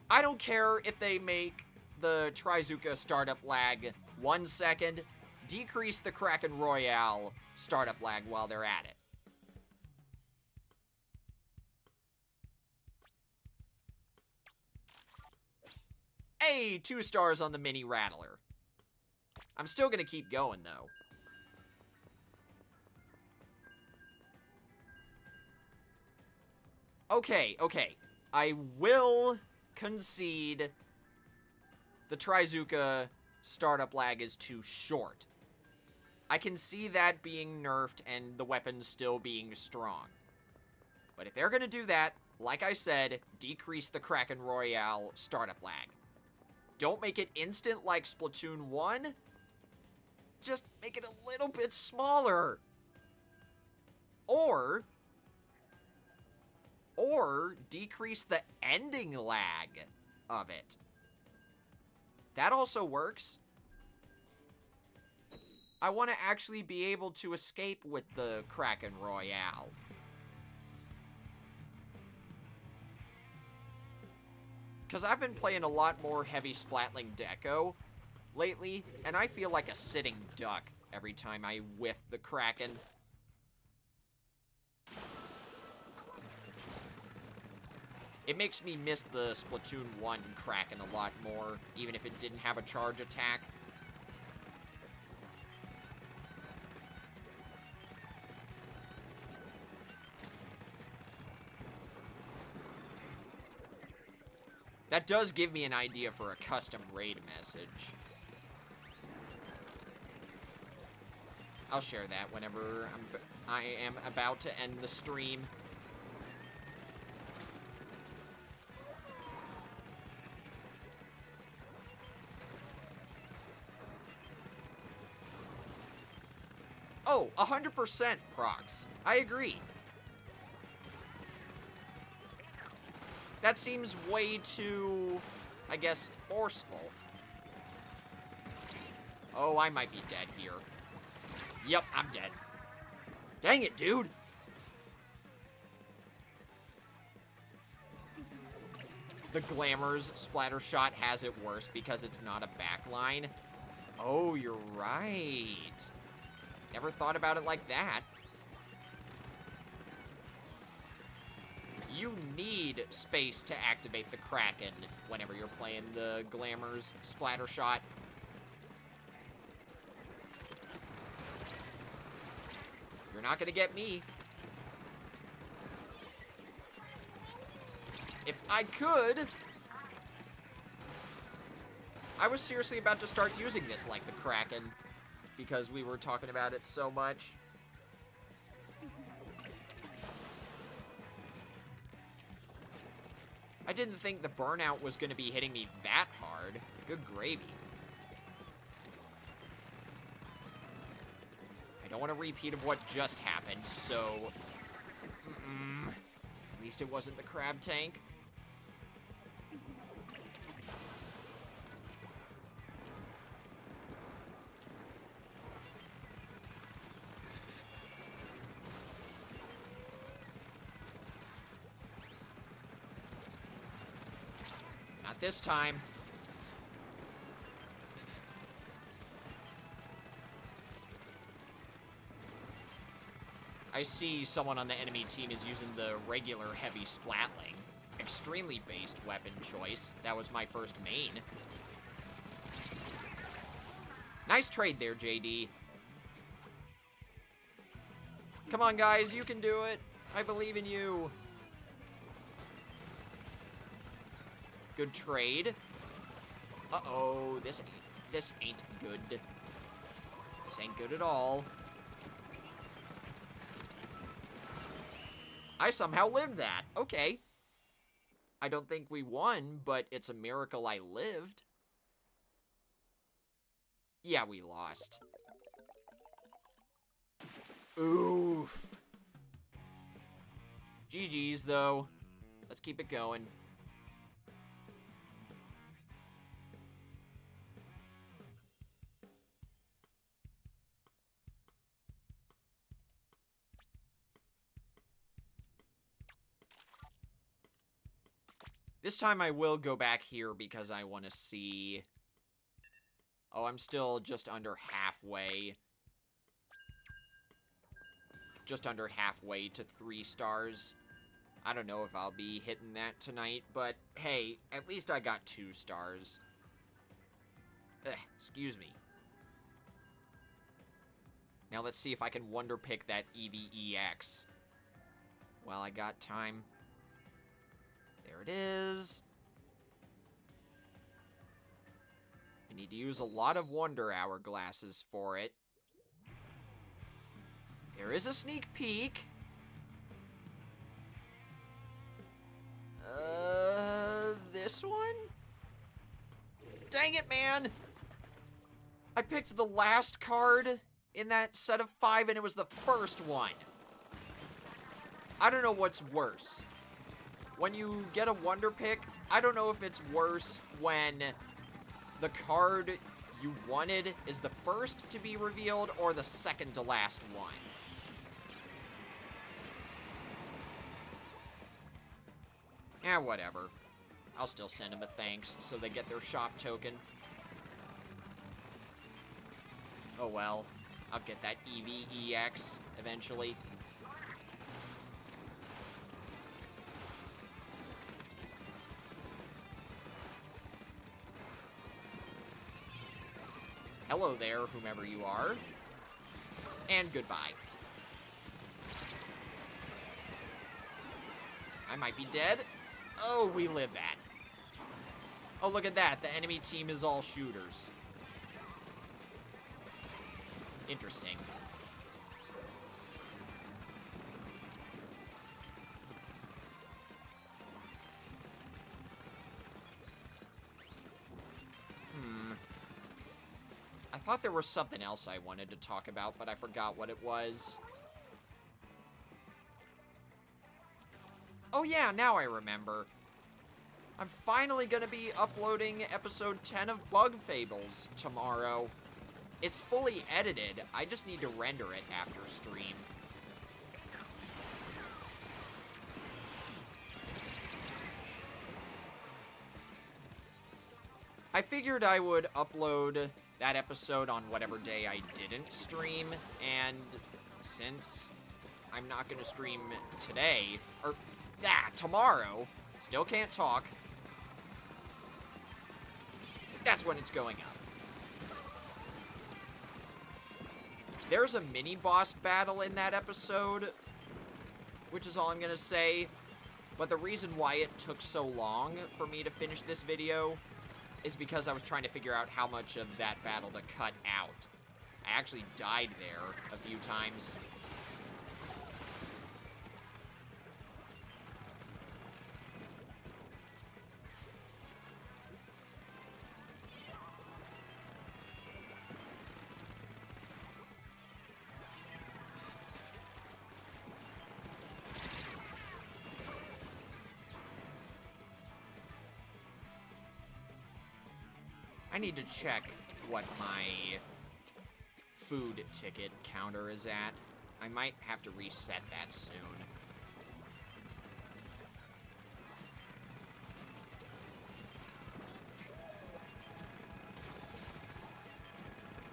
I don't care if they make the Trizuka startup lag 1 second. Decrease the Kraken Royale startup lag while they're at it. Hey, 2 stars on the Mini Rattler. I'm still gonna keep going, though. Okay. I will concede the Trizuka startup lag is too short. I can see that being nerfed and the weapon still being strong. But if they're gonna do that, like I said, decrease the Kraken Royale startup lag. Don't make it instant like Splatoon 1. Just make it a little bit smaller. Or decrease the ending lag of it. That also works. I want to actually be able to escape with the Kraken Royale. Because I've been playing a lot more heavy Splatling Deco lately, and I feel like a sitting duck every time I whiff the Kraken. It makes me miss the Splatoon 1 Kraken a lot more, even if it didn't have a charge attack. That does give me an idea for a custom raid message. I'll share that whenever I am about to end the stream. Oh, 100% procs. I agree. That seems way too, I guess, forceful. Oh, I might be dead here. Yep, I'm dead. Dang it, dude. The Glamour's splatter shot has it worse because it's not a backline. Oh, you're right. Never thought about it like that. You need space to activate the Kraken whenever you're playing the Glamour's splatter shot. You're not gonna get me. If I could... I was seriously about to start using this like the Kraken, because we were talking about it so much. I didn't think the burnout was going to be hitting me that hard. Good gravy. I don't want a repeat of what just happened, so... At least it wasn't the crab tank. Not this time. I see someone on the enemy team is using the regular heavy Splatling. Extremely based weapon choice. That was my first main. Nice trade there, JD. Come on, guys. You can do it. I believe in you. Good trade. Uh-oh. This ain't good. This ain't good at all. I somehow lived that. Okay. I don't think we won, but it's a miracle I lived. Yeah, we lost. Oof. GG's, though. Let's keep it going. This time I will go back here because I want to see... Oh, I'm still just under halfway. Just under halfway to 3 stars. I don't know if I'll be hitting that tonight, but hey, at least I got 2 stars. Excuse me. Now let's see if I can wonder pick that EVEX. Well, I got time. There it is. I need to use a lot of Wonder Hourglasses for it. There is a sneak peek. This one? Dang it, man! I picked the last card in that set of 5, and it was the first one. I don't know what's worse. When you get a Wonder Pick, I don't know if it's worse when the card you wanted is the first to be revealed or the second to last one. Yeah, whatever. I'll still send them a thanks so they get their shop token. Oh well. I'll get that EVEX eventually. Hello there, whomever you are. And goodbye. I might be dead. Oh, we live that. Oh, look at that. The enemy team is all shooters. Interesting. I thought there was something else I wanted to talk about, but I forgot what it was. Oh yeah, now I remember. I'm finally gonna be uploading episode 10 of Bug Fables tomorrow. It's fully edited, I just need to render it after stream. I figured I would upload that episode on whatever day I didn't stream, and since I'm not gonna stream today, or tomorrow, still can't talk, that's when it's going up. There's a mini-boss battle in that episode, which is all I'm gonna say, but the reason why it took so long for me to finish this video is because I was trying to figure out how much of that battle to cut out. I actually died there a few times. I need to check what my food ticket counter is at. I might have to reset that soon.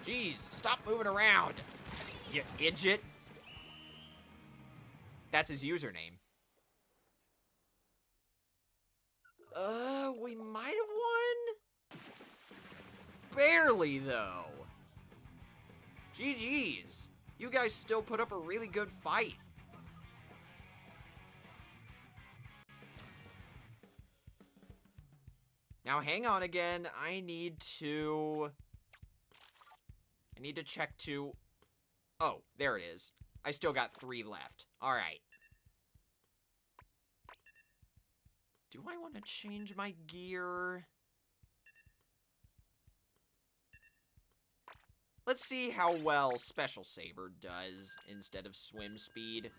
Jeez, stop moving around, you idiot. That's his username. We might have won? Barely, though. GG's. You guys still put up a really good fight. Now, hang on again. I need to check to... Oh, there it is. I still got 3 left. Alright. Do I want to change my gear? Let's see how well Special Saver does instead of Swim Speed.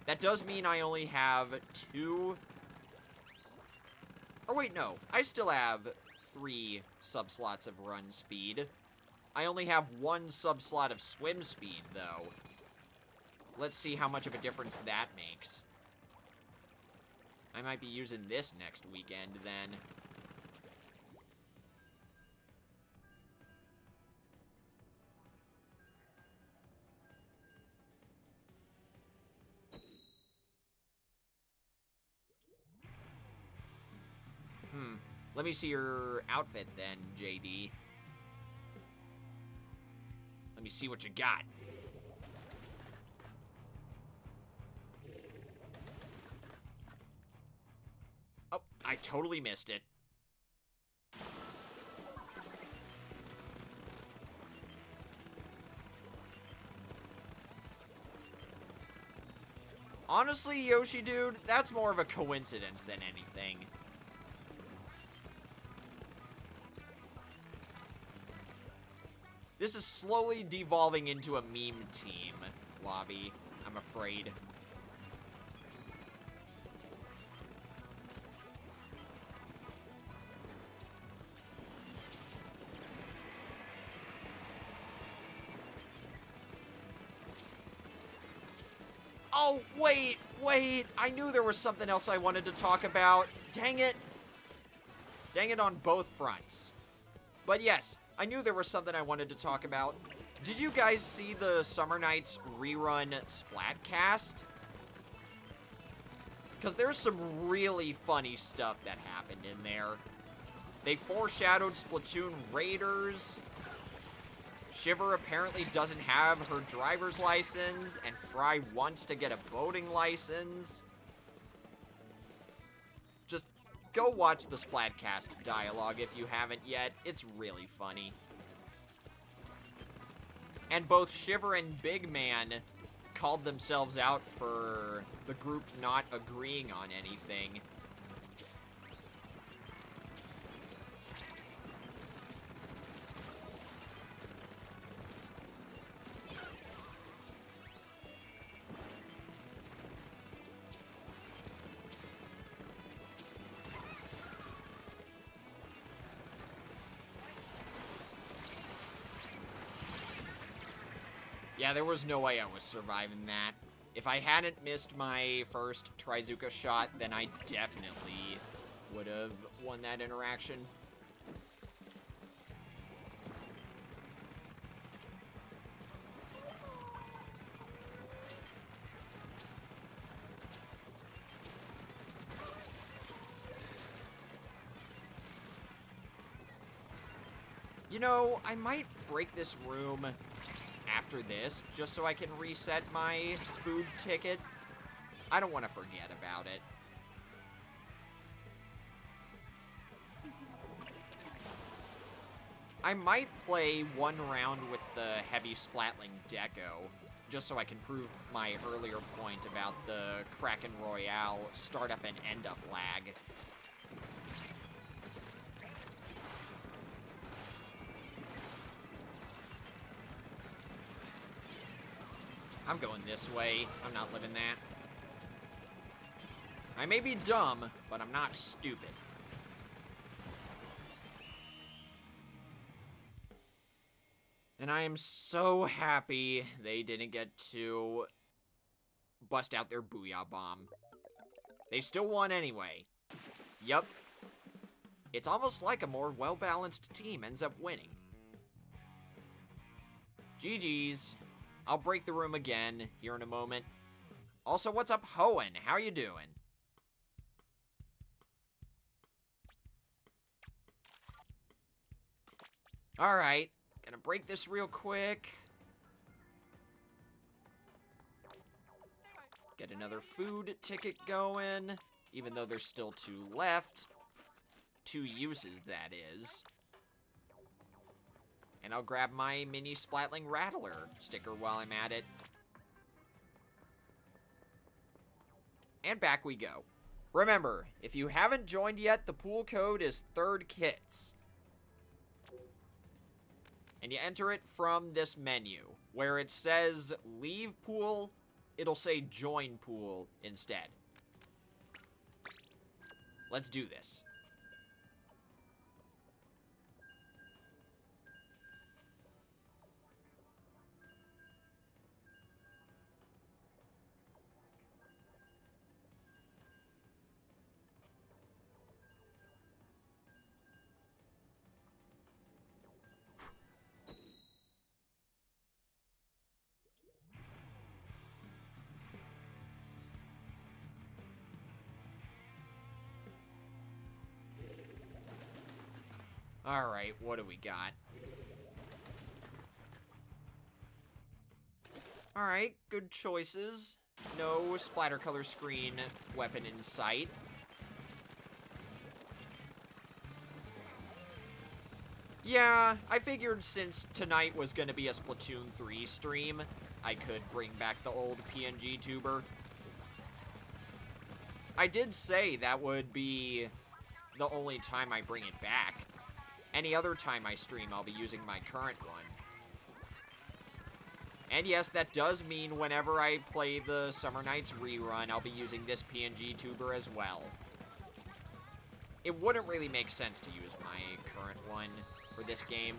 That does mean I only have 2... Or wait, no. I still have 3 subslots of Run Speed. I only have 1 subslot of Swim Speed, though. Let's see how much of a difference that makes. I might be using this next weekend, then. Let me see your outfit, then, JD. Let me see what you got. Oh, I totally missed it. Honestly, Yoshi dude, that's more of a coincidence than anything. This is slowly devolving into a meme team lobby, I'm afraid. Oh, wait, I knew there was something else I wanted to talk about. Dang it. Dang it on both fronts. But yes, I knew there was something I wanted to talk about. Did you guys see the Summer Nights rerun Splatcast? Because there's some really funny stuff that happened in there. They foreshadowed Splatoon Raiders. Shiver apparently doesn't have her driver's license, and Fry wants to get a boating license. Just go watch the Splatcast dialogue if you haven't yet. It's really funny. And both Shiver and Big Man called themselves out for the group not agreeing on anything. Yeah, there was no way I was surviving that. If I hadn't missed my first Trizuka shot, then I definitely would have won that interaction. You know, I might break this room after this, just so I can reset my food ticket. I don't want to forget about it. I might play one round with the Heavy Splatling Deco, just so I can prove my earlier point about the Kraken Royale startup and end-up lag. I'm going this way. I'm not living that. I may be dumb, but I'm not stupid. And I am so happy they didn't get to bust out their Booyah Bomb. They still won anyway. Yup. It's almost like a more well-balanced team ends up winning. GG's. I'll break the room again here in a moment. Also, what's up, Hoenn? How you doing? Alright. Gonna break this real quick. Get another food ticket going. Even though there's still 2 left. 2 uses, that is. And I'll grab my Mini Splatling Rattler sticker while I'm at it. And back we go. Remember, if you haven't joined yet, the pool code is ThirdKits. And you enter it from this menu. Where it says leave pool, it'll say join pool instead. Let's do this. Alright, what do we got? Alright, good choices. No Splattercolor Screen weapon in sight. Yeah, I figured since tonight was gonna be a Splatoon 3 stream, I could bring back the old PNG tuber. I did say that would be the only time I bring it back. Any other time I stream, I'll be using my current one. And yes, that does mean whenever I play the Summer Nights rerun, I'll be using this PNG tuber as well. It wouldn't really make sense to use my current one for this game.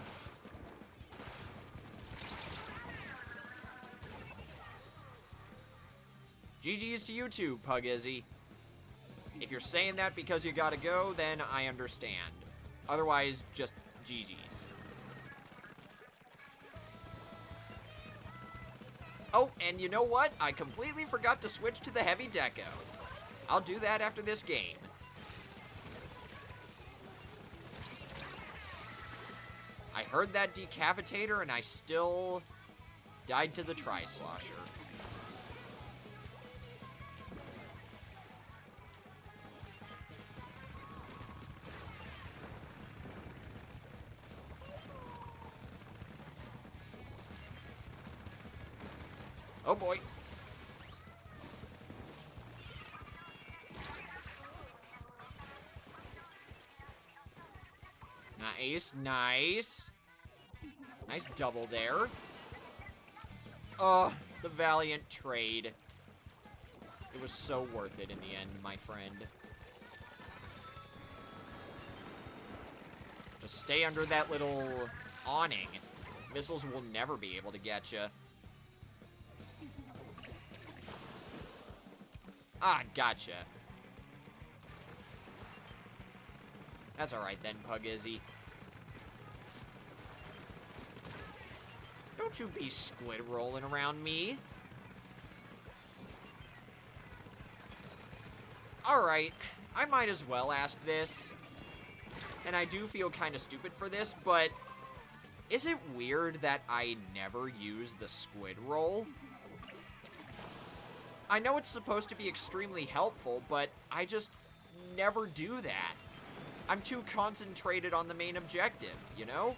GG's to you too, Pug Izzy. If you're saying that because you gotta go, then I understand. Otherwise, just GG's. Oh, and you know what? I completely forgot to switch to the heavy deco. I'll do that after this game. I heard that decapitator and I still died to the tri-slosher. Oh boy. Nice, nice. Nice double there. Oh, the valiant trade. It was so worth it in the end, my friend. Just stay under that little awning. Missiles will never be able to get you. Ah, gotcha. That's alright then, Pug Izzy. Don't you be squid rolling around me. Alright, I might as well ask this. And I do feel kind of stupid for this, but is it weird that I never use the squid roll? I know it's supposed to be extremely helpful, but I just never do that. I'm too concentrated on the main objective, you know?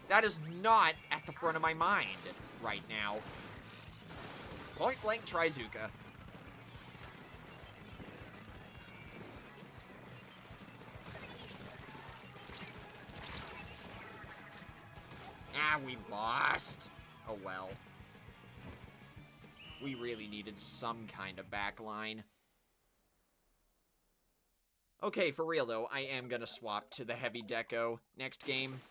That is not at the front of my mind right now. Point blank Trizuka. Ah, we lost. Oh well. We really needed some kind of backline. Okay, for real though, I am gonna swap to the heavy deco next game.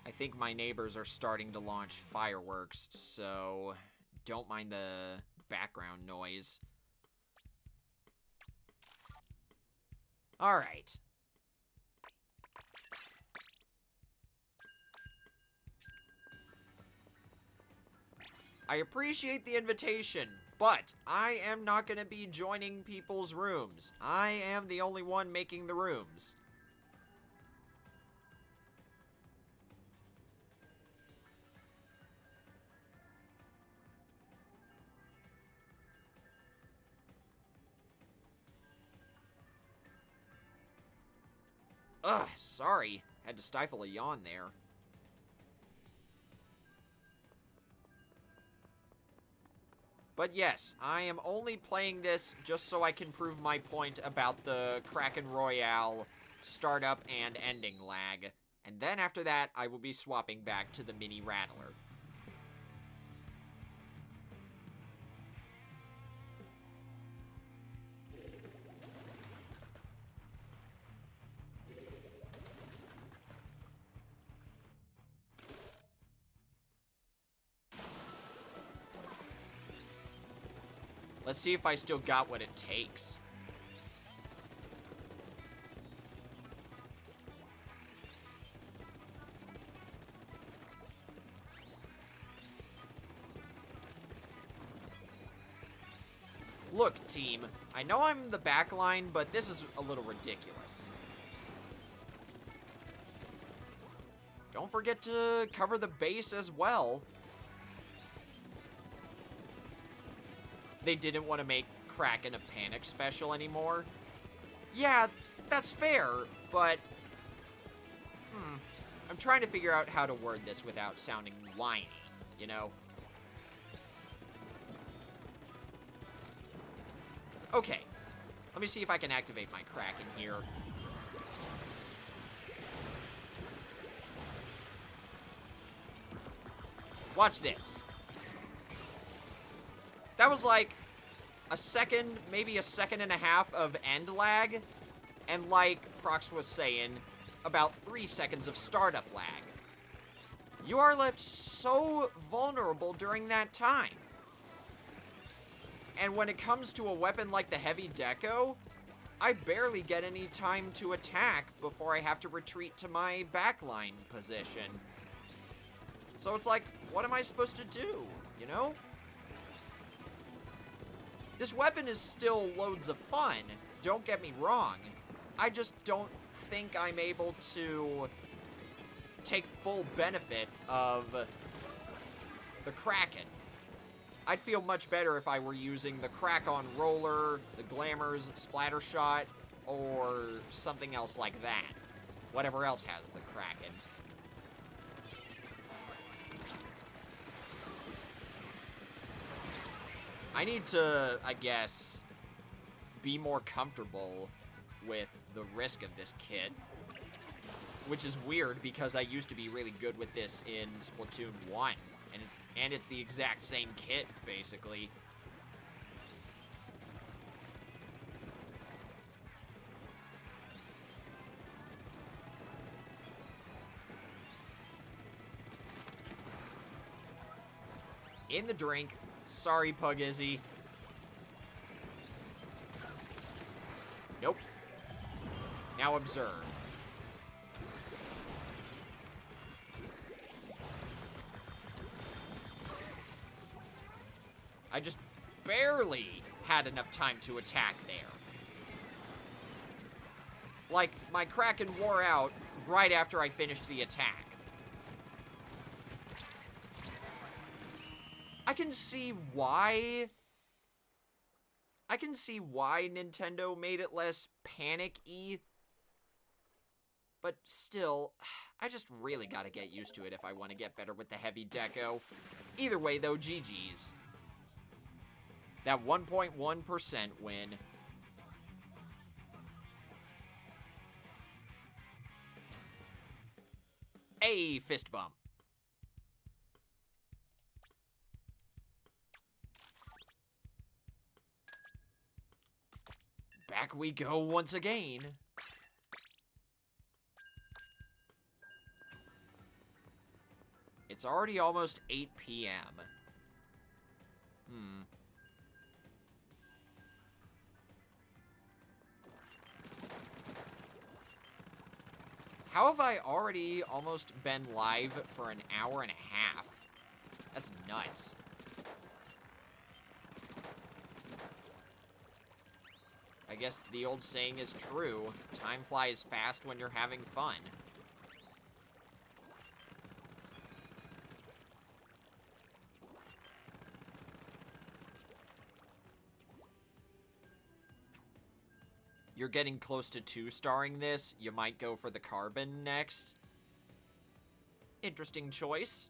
I think my neighbors are starting to launch fireworks, so don't mind the background noise. Alright. I appreciate the invitation, but I am not going to be joining people's rooms. I am the only one making the rooms. Ugh, sorry. Had to stifle a yawn there. But yes, I am only playing this just so I can prove my point about the Kraken Royale startup and ending lag. And then after that, I will be swapping back to the Mini Rattler. Let's see if I still got what it takes. Look, team, I know I'm the backline, but this is a little ridiculous. Don't forget to cover the base as well. They didn't want to make Kraken a panic special anymore. Yeah, that's fair, but... I'm trying to figure out how to word this without sounding whiny, you know? Okay, let me see if I can activate my Kraken here. Watch this. That was like a second, maybe a second and a half of end lag, and like Prox was saying, about 3 seconds of startup lag. You are left so vulnerable during that time. And when it comes to a weapon like the Heavy Deco, I barely get any time to attack before I have to retreat to my backline position. So it's like, what am I supposed to do, you know? This weapon is still loads of fun, don't get me wrong. I just don't think I'm able to take full benefit of the Kraken. I'd feel much better if I were using the Crack-On Roller, the Glamour's Splatter Shot, or something else like that. Whatever else has the Kraken. I need to, I guess, be more comfortable with the risk of this kit. Which is weird, because I used to be really good with this in Splatoon 1. And it's the exact same kit, basically. In the drink. Sorry, Pug Izzy. Nope. Now observe. I just barely had enough time to attack there. Like, my Kraken wore out right after I finished the attack. I can see why Nintendo made it less panic-y. But still, I just really gotta get used to it if I want to get better with the Heavy Deco. Either way, though, GG's. That 1.1% win. Hey, fist bump. Back we go once again. It's already almost 8 p.m. How have I already almost been live for an hour and a half? That's nuts. I guess the old saying is true. Time flies fast when you're having fun. You're getting close to 2-starring this. You might go for the carbon next. Interesting choice.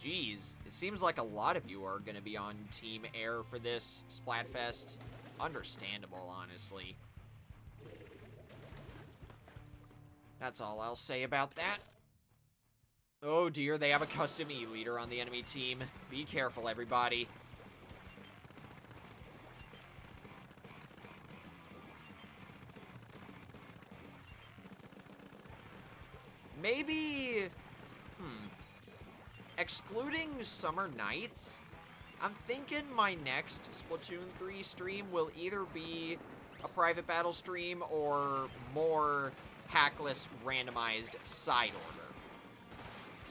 Jeez, it seems like a lot of you are going to be on Team Air for this Splatfest. Understandable, honestly. That's all I'll say about that. Oh dear, they have a custom E-leader on the enemy team. Be careful, everybody. Maybe... excluding summer nights, I'm thinking my next Splatoon 3 stream will either be a private battle stream or more hackless randomized side order.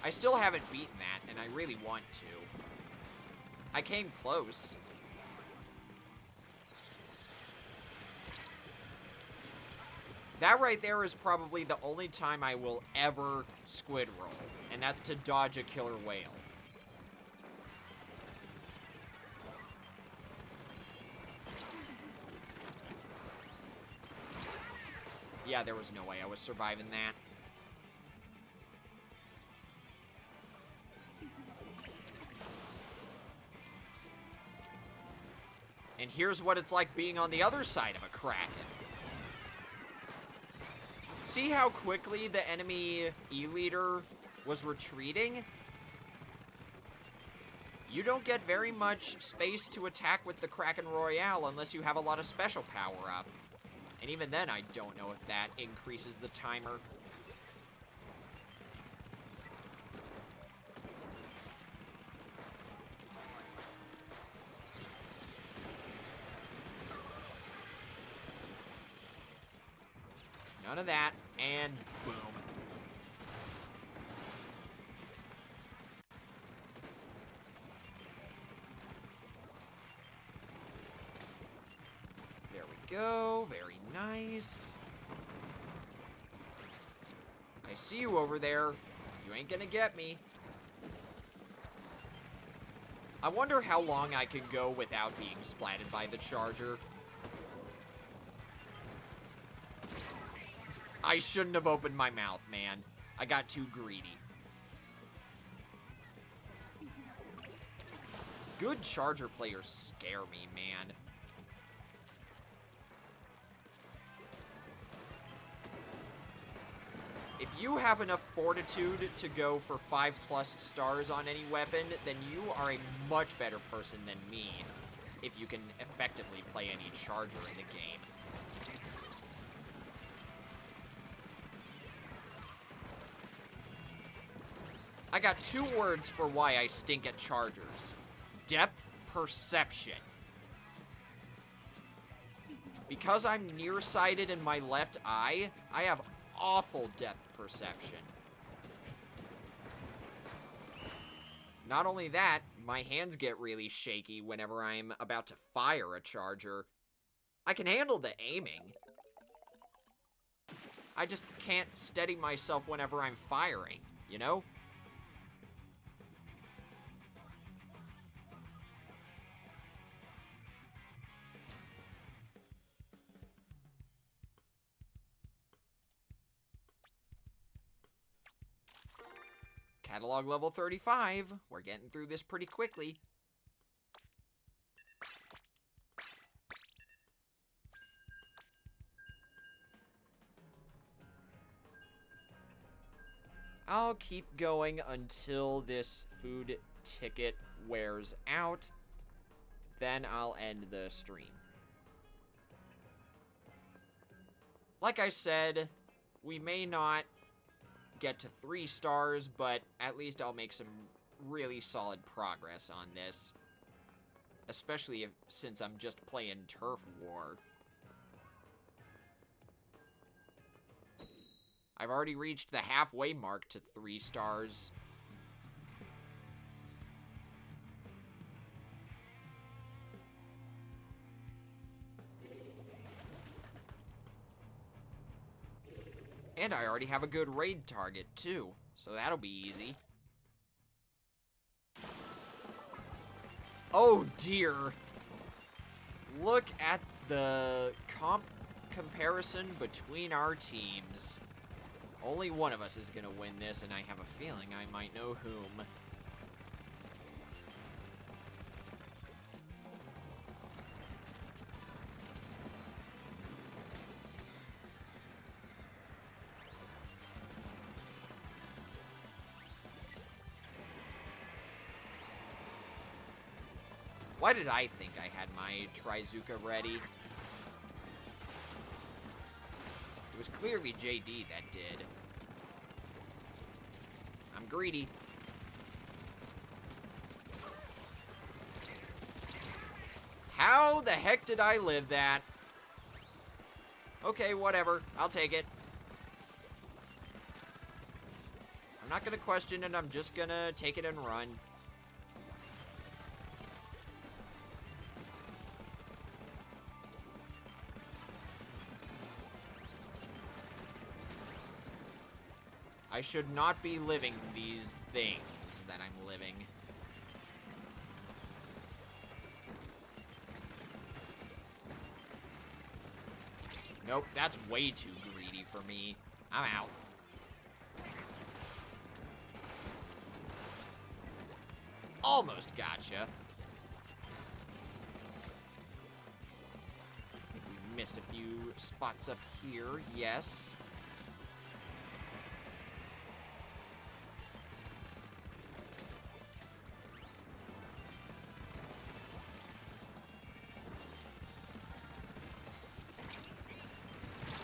I still haven't beaten that, and I really want to. I came close. That right there is probably the only time I will ever squid roll, and that's to dodge a killer whale. Yeah, there was no way I was surviving that. And here's what it's like being on the other side of a Kraken. See how quickly the enemy E-leader was retreating? You don't get very much space to attack with the Kraken Royale unless you have a lot of special power up. And even then, I don't know if that increases the timer. None of that, and boom. There we go, very nice. I see you over there. You ain't gonna get me. I wonder how long I could go without being splatted by the charger. I shouldn't have opened my mouth, man. I got too greedy. Good charger players scare me, man. If you have enough fortitude to go for 5+ stars on any weapon, then you are a much better person than me if you can effectively play any charger in the game. I got 2 words for why I stink at chargers. Depth perception. Because I'm nearsighted in my left eye, I have awful depth perception. Not only that, my hands get really shaky whenever I'm about to fire a charger. I can handle the aiming. I just can't steady myself whenever I'm firing, you know? Catalog level 35. We're getting through this pretty quickly. I'll keep going until this food ticket wears out. Then I'll end the stream. Like I said, we may not get to 3 stars, but at least I'll make some really solid progress on this. Especially since I'm just playing Turf War. I've already reached the halfway mark to 3 stars. And I already have a good raid target, too. So that'll be easy. Oh, dear. Look at the comparison between our teams. Only one of us is going to win this, and I have a feeling I might know whom. Why did I think I had my Trizuka ready? It was clearly JD that did. I'm greedy. How the heck did I live that? Okay, whatever. I'll take it. I'm not gonna question it. I'm just gonna take it and run. I should not be living these things that I'm living. Nope, that's way too greedy for me. I'm out. Almost gotcha. I think we missed a few spots up here, yes.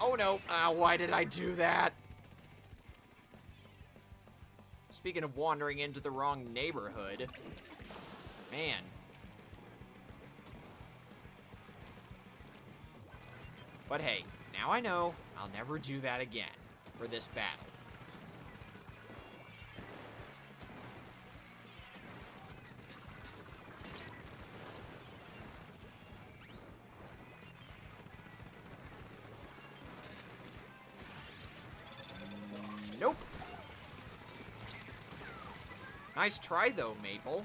Oh no, why did I do that? Speaking of wandering into the wrong neighborhood. Man. But hey, now I know I'll never do that again for this battle. Nope. Nice try, though, Maple.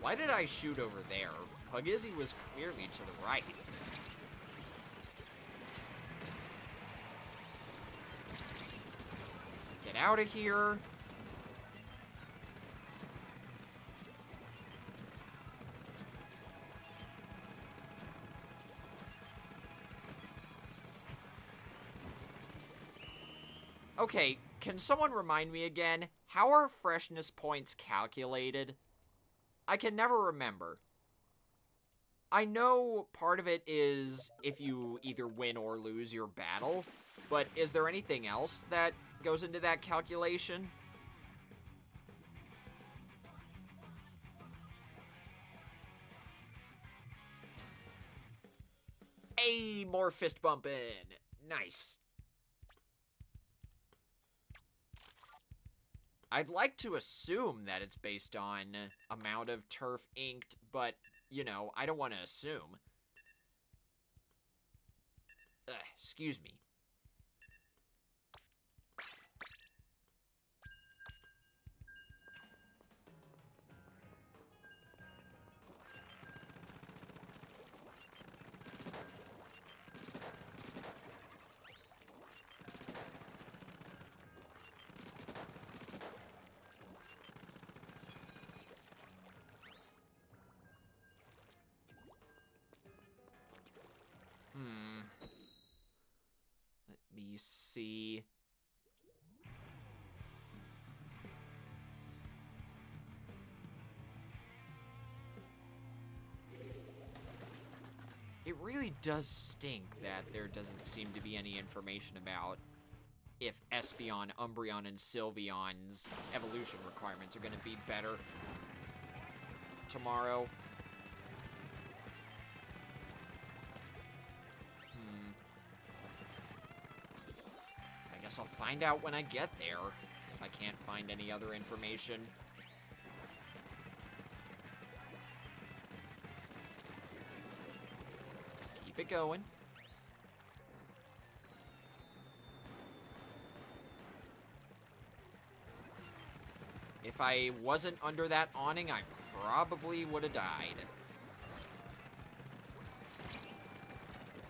Why did I shoot over there? Pugizzy was clearly to the right. Get out of here. Okay, can someone remind me again? How are freshness points calculated? I can never remember. I know part of it is if you either win or lose your battle, but is there anything else that goes into that calculation? Hey, more fist bumping. Nice. I'd like to assume that it's based on amount of turf inked, but, you know, I don't want to assume. Excuse me. Let me see. It really does stink that there doesn't seem to be any information about if Espeon, Umbreon, and Sylveon's evolution requirements are going to be better tomorrow. I guess I'll find out when I get there, if I can't find any other information. Keep it going. If I wasn't under that awning, I probably would have died.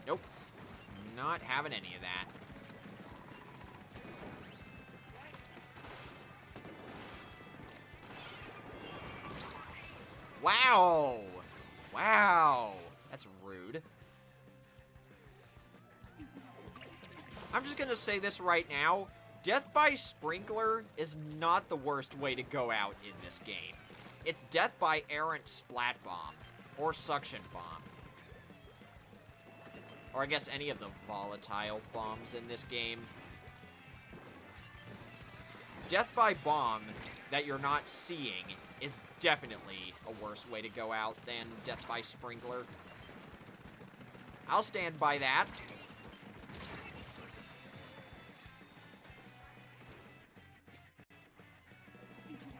Nope. Not having any of that. Wow! Wow! That's rude. I'm just gonna say this right now. Death by Sprinkler is not the worst way to go out in this game. It's death by errant Splat Bomb. Or Suction Bomb. Or I guess any of the volatile bombs in this game. Death by Bomb that you're not seeing is definitely a worse way to go out than Death by Sprinkler. I'll stand by that.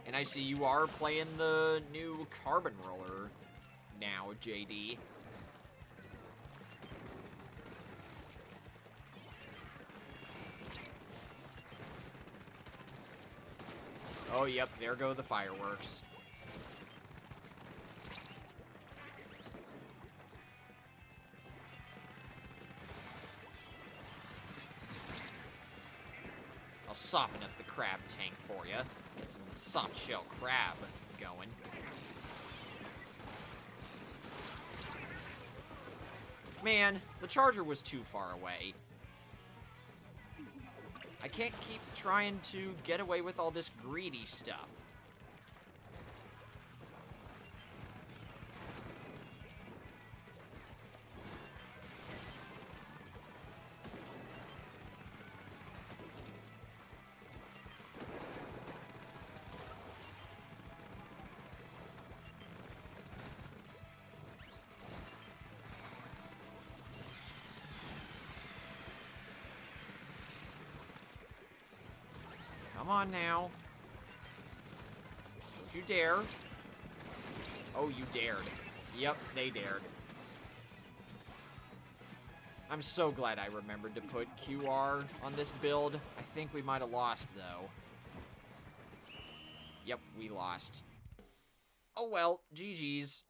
And I see you are playing the new Carbon Roller now, JD. Oh, yep, there go the fireworks. I'll soften up the crab tank for you. Get some soft shell crab going. Man, the charger was too far away. I can't keep trying to get away with all this greedy stuff. Come on now. Don't you dare. Oh, you dared. Yep, they dared. I'm so glad I remembered to put QR on this build. I think we might have lost, though. Yep, we lost. Oh well, GG's.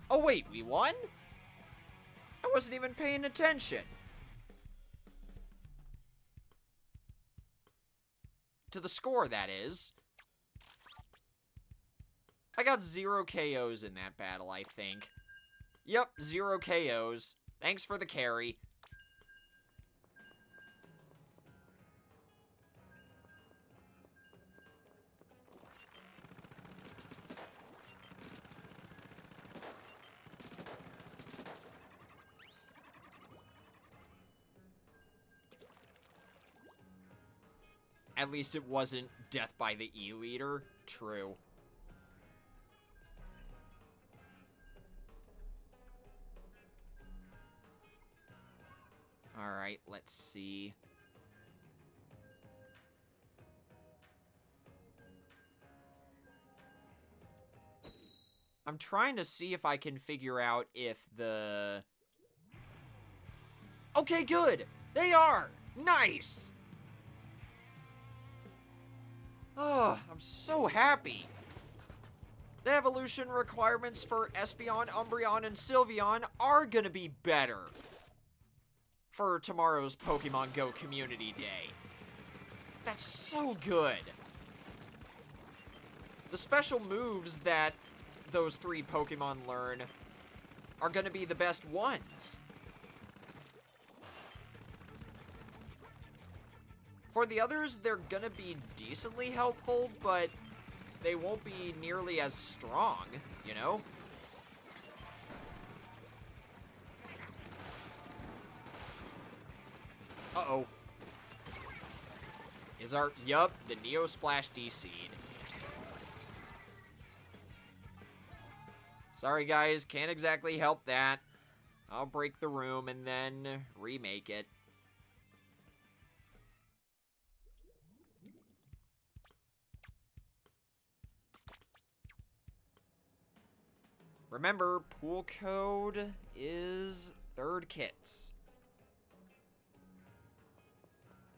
Oh wait, we won? I wasn't even paying attention. To the score, that is. I got 0 KOs in that battle, I think. Yep, 0 KOs. Thanks for the carry. At least it wasn't death by the E-Leader. True. Alright, let's see. I'm trying to see if I can figure out if the... Okay, good! They are! Nice! Oh, I'm so happy. The evolution requirements for Espeon, Umbreon, and Sylveon are gonna be better for tomorrow's Pokemon Go Community Day. That's so good. The special moves that those 3 Pokemon learn are gonna be the best ones. For the others, they're gonna be decently helpful, but they won't be nearly as strong, you know? Uh-oh. Yup, the Neo Splash D-Seed. Sorry, guys, can't exactly help that. I'll break the room and then remake it. Remember, pool code is third kits.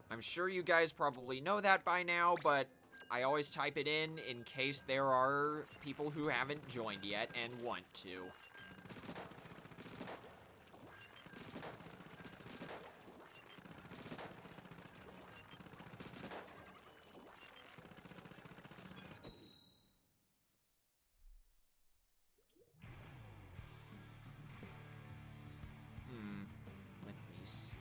I'm sure you guys probably know that by now, but I always type it in case there are people who haven't joined yet and want to. Let me see.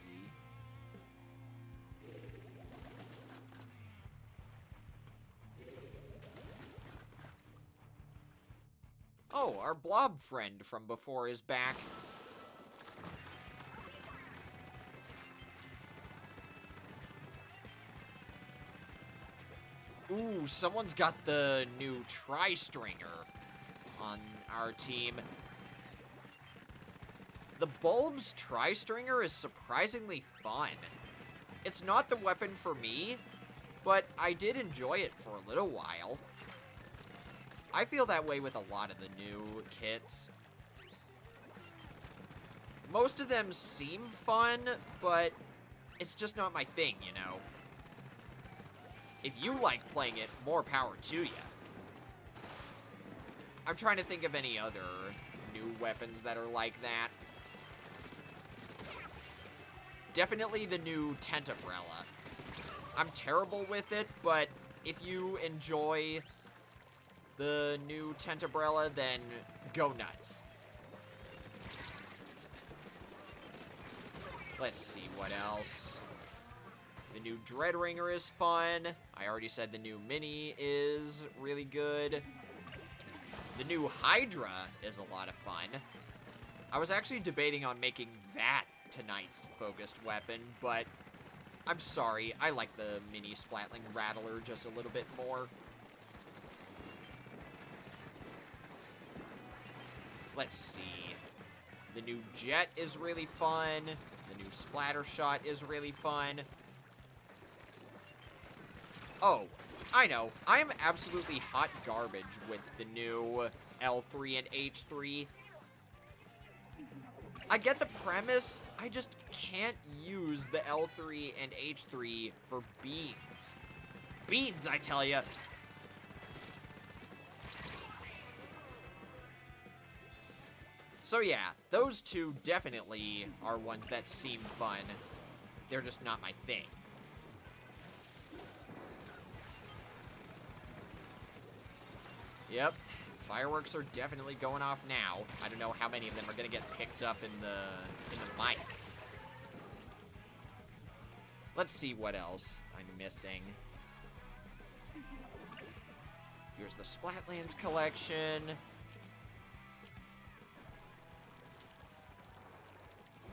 Oh, our blob friend from before is back. Ooh, someone's got the new Tri-Stringer on our team. The Bulb's Tri-Stringer is surprisingly fun. It's not the weapon for me, but I did enjoy it for a little while. I feel that way with a lot of the new kits. Most of them seem fun, but it's just not my thing, you know? If you like playing it, more power to you. I'm trying to think of any other new weapons that are like that. Definitely the new Tentabrella. I'm terrible with it, but if you enjoy the new Tentabrella, then go nuts. Let's see what else. The new Dreadringer is fun. I already said the new Mini is really good. The new Hydra is a lot of fun. I was actually debating on making that tonight's focused weapon, but I'm sorry, I like the Mini Splatling Rattler just a little bit more. Let's see. The new Jet is really fun. The new Splatter Shot is really fun. Oh, I know. I am absolutely hot garbage with the new L3 and H3. I get the premise, I just can't use the L3 and H3 for beans. Beans, I tell ya. So yeah, those two definitely are ones that seem fun. They're just not my thing. Yep, fireworks are definitely going off now. I don't know how many of them are gonna get picked up in the mic. Let's see what else I'm missing. Here's the Splatlands collection.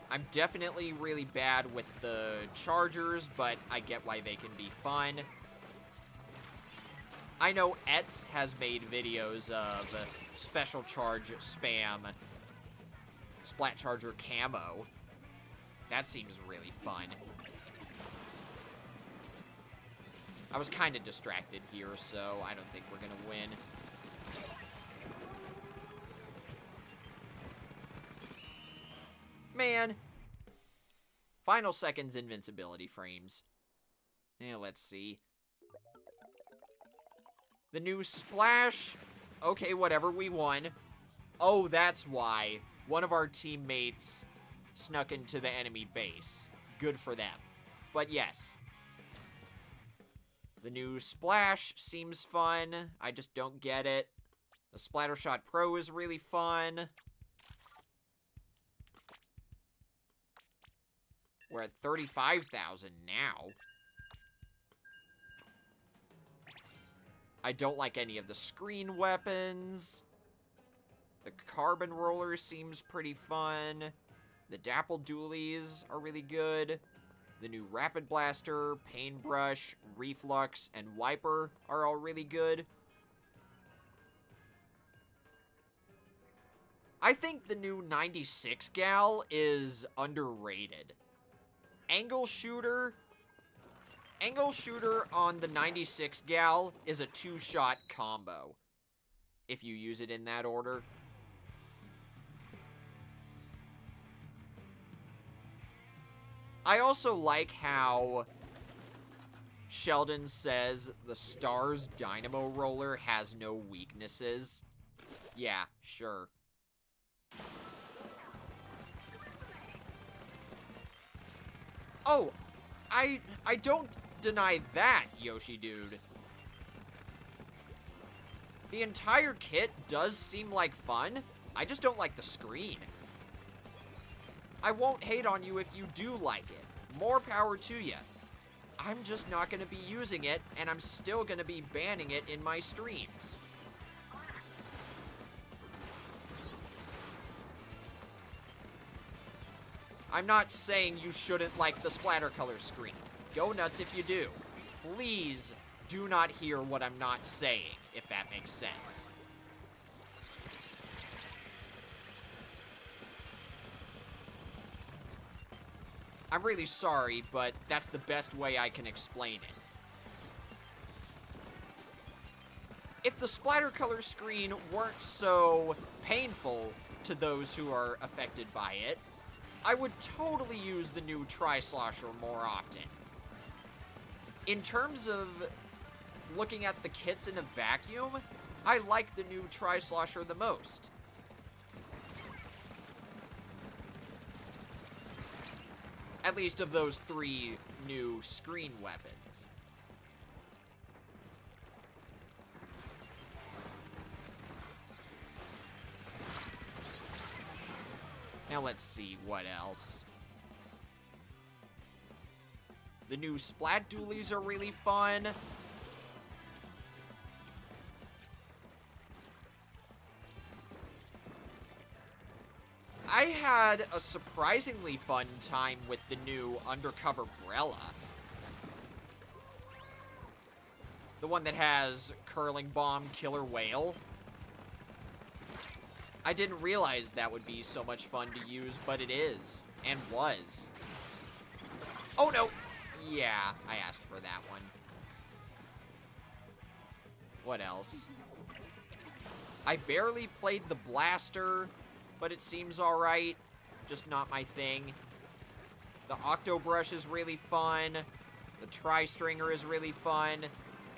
I'm definitely really bad with the chargers, but I get why they can be fun. I know Etz has made videos of special charge spam Splat Charger camo. That seems really fun. I was kind of distracted here, so I don't think we're going to win. Man. Final seconds invincibility frames. Yeah, let's see. The new Splash. Okay, whatever, we won. Oh, that's why. One of our teammates snuck into the enemy base. Good for them. But yes. The new Splash seems fun. I just don't get it. The Splattershot Pro is really fun. We're at 35,000 now. I don't like any of the screen weapons. The carbon roller seems pretty fun. The dapple dualies are really good. The new rapid blaster, paintbrush, reflux, and wiper are all really good. I think the new 96 gal is underrated. Angle shooter on the 96 gal is a 2-shot combo, if you use it in that order. I also like how Sheldon says the Star's dynamo roller has no weaknesses. Yeah, sure. Oh, I don't deny that, Yoshi dude. The entire kit does seem like fun. I just don't like the screen. I won't hate on you if you do like it. More power to you. I'm just not going to be using it, and I'm still going to be banning it in my streams. I'm not saying you shouldn't like the Splattercolor Screen. Go nuts if you do. Please do not hear what I'm not saying, if that makes sense. I'm really sorry, but that's the best way I can explain it. If the Splattercolor Screen weren't so painful to those who are affected by it, I would totally use the new Tri-Slosher more often. In terms of looking at the kits in a vacuum, I like the new Tri-Slosher the most. At least of those 3 new screen weapons. Now let's see what else. The new Splat Dualies are really fun. I had a surprisingly fun time with the new Undercover Brella. The one that has Curling Bomb, Killer Whale. I didn't realize that would be so much fun to use, but it is. And was. Oh no! Yeah, I asked for that one. What else? I barely played the Blaster, but it seems alright. Just not my thing. The Octobrush is really fun. The Tri-Stringer is really fun.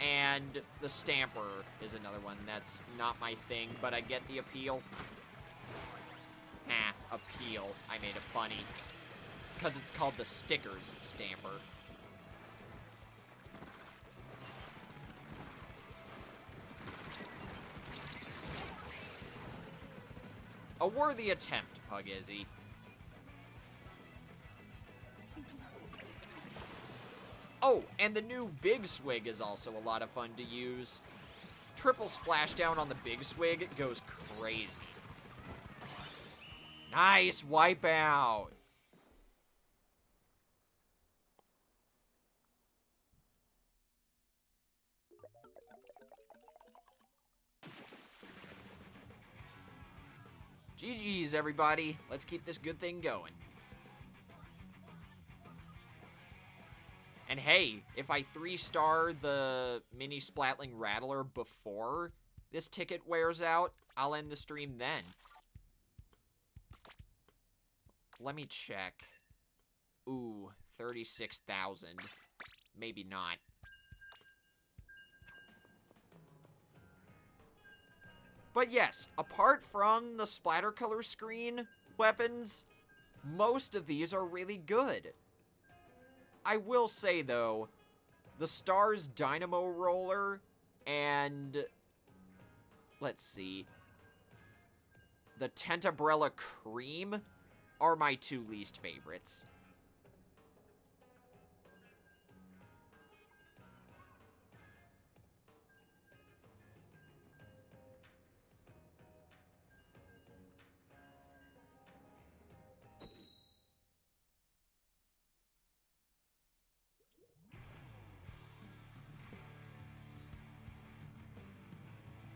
And the Stamper is another one that's not my thing, but I get the appeal. Appeal. I made it funny. Because it's called the Stickers Stamper. A worthy attempt, Pugizzy. Oh, and the new Big Swig is also a lot of fun to use. Triple splashdown on the Big Swig goes crazy. Nice wipeout. GG's, everybody. Let's keep this good thing going. And hey, if I 3-star the Mini Splatling Rattler before this ticket wears out, I'll end the stream then. Let me check. Ooh, 36,000. Maybe not. But yes, apart from the Splattercolor Screen weapons, most of these are really good. I will say, though, the Star's Dynamo Roller and, let's see, the Tentabrella Cream are my 2 least favorites.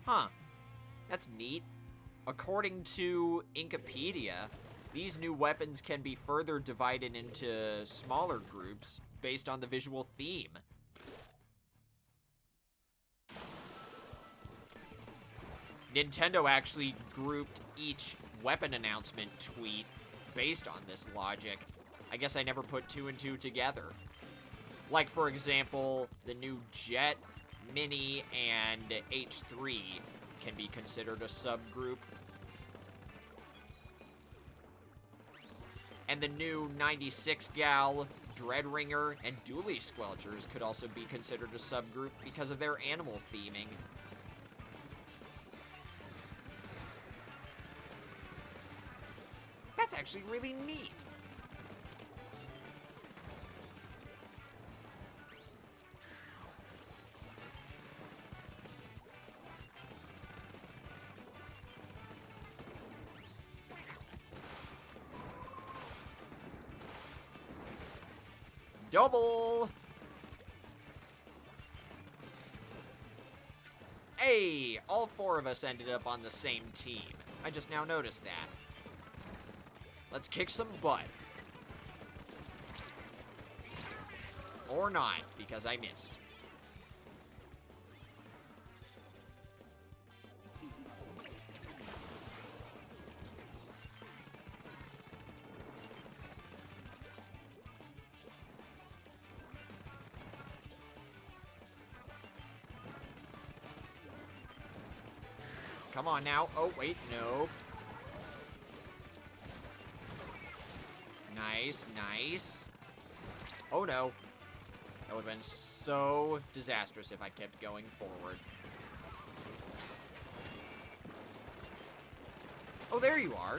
Huh. That's neat. According to Inkopedia, these new weapons can be further divided into smaller groups based on the visual theme. Nintendo actually grouped each weapon announcement tweet based on this logic. I guess I never put 2 and 2 together. Like, for example, the new Jet, Mini, and H3 can be considered a subgroup. And the new 96 Gal, Dreadringer, and Dually Squelchers could also be considered a subgroup because of their animal theming. That's actually really neat. Double! Hey, all 4 of us ended up on the same team. I just now noticed that. Let's kick some butt. Or not, because I missed. Come on now. Oh, wait, no. Nice, nice. Oh, no. That would have been so disastrous if I kept going forward. Oh, there you are.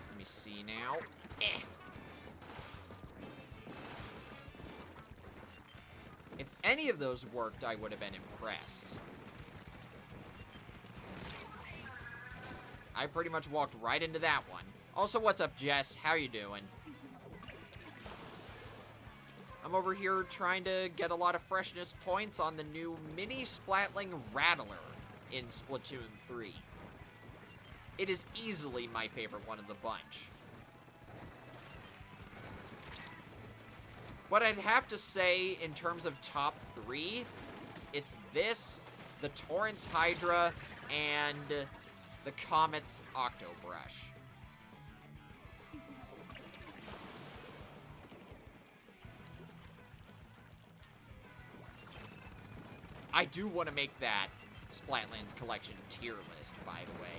Let me see now. Eh. If any of those worked, I would have been impressed. I pretty much walked right into that one. Also, what's up, Jess? How you doing? I'm over here trying to get a lot of freshness points on the new Mini Splatling Rattler in Splatoon 3. It is easily my favorite one of the bunch. What I'd have to say in terms of top 3, it's this, the Torrent's Hydra, and the Comet's Octobrush. I do want to make that Splatlands Collection tier list, by the way.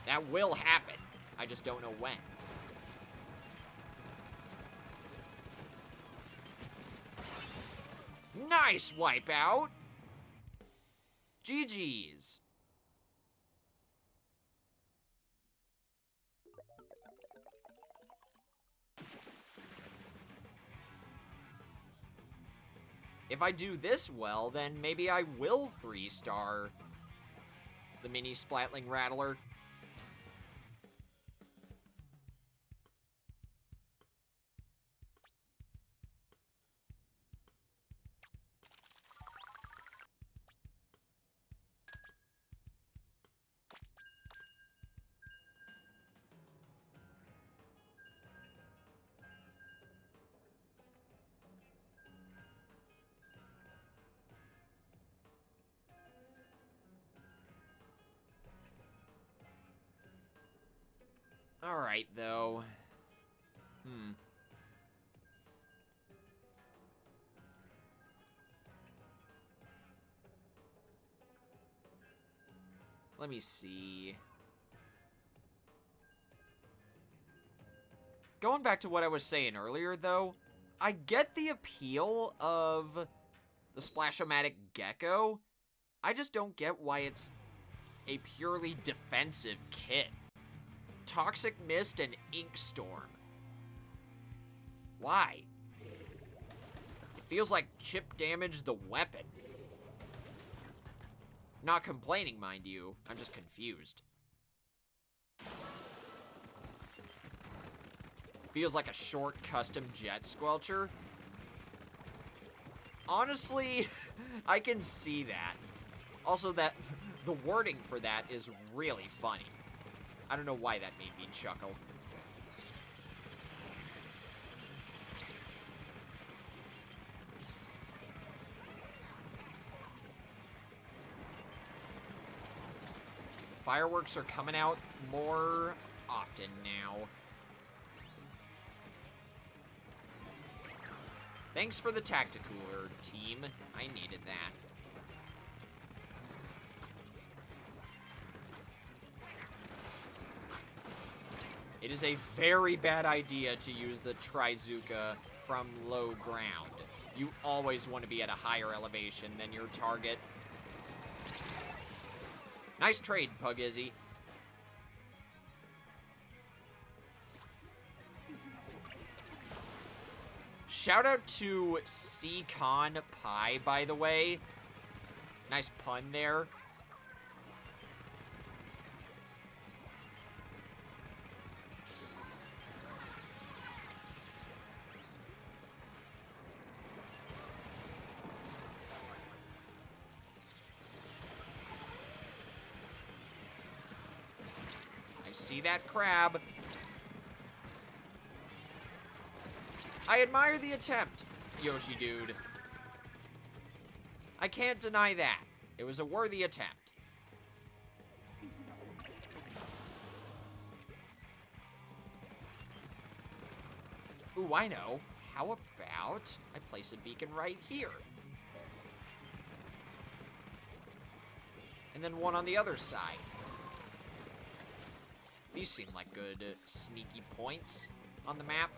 That will happen. I just don't know when. Nice wipeout! GG's. If I do this well, then maybe I will 3-star the Mini Splatling Rattler. Alright, though. Let me see. Going back to what I was saying earlier, though, I get the appeal of the Splash-O-Matic Gecko. I just don't get why it's a purely defensive kit. Toxic Mist and Ink Storm. Why? It feels like chip damaged the weapon. Not complaining, mind you. I'm just confused. Feels like a short custom Jet Squelcher. Honestly, I can see that. Also, that the wording for that is really funny. I don't know why that made me chuckle. Fireworks are coming out more often now. Thanks for the Tacticooler, team. I needed that. It is a very bad idea to use the Trizooka from low ground. You always want to be at a higher elevation than your target. Nice trade, Pugizzy. Shout out to C-Con Pie, by the way. Nice pun there. I see that crab. I admire the attempt, Yoshi dude. I can't deny that. It was a worthy attempt. Ooh, I know. How about I place a beacon right here? And then one on the other side. These seem like good sneaky points on the map.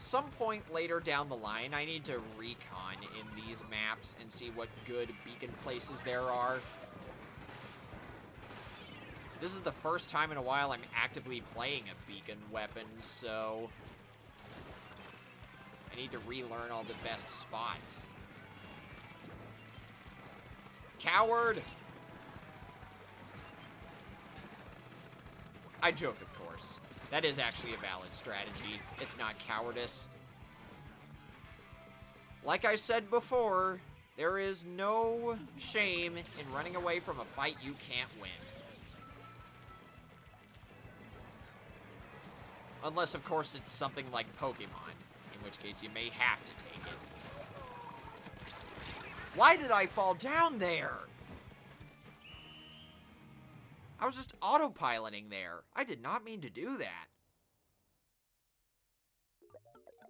Some point later down the line, I need to recon in these maps and see what good beacon places there are. This is the first time in a while I'm actively playing a beacon weapon, so I need to relearn all the best spots. Coward! I joke, of course. That is actually a valid strategy. It's not cowardice. Like I said before, there is no shame in running away from a fight you can't win. Unless, of course, it's something like Pokemon, in which case you may have to take it. Why did I fall down there? I was just autopiloting there. I did not mean to do that.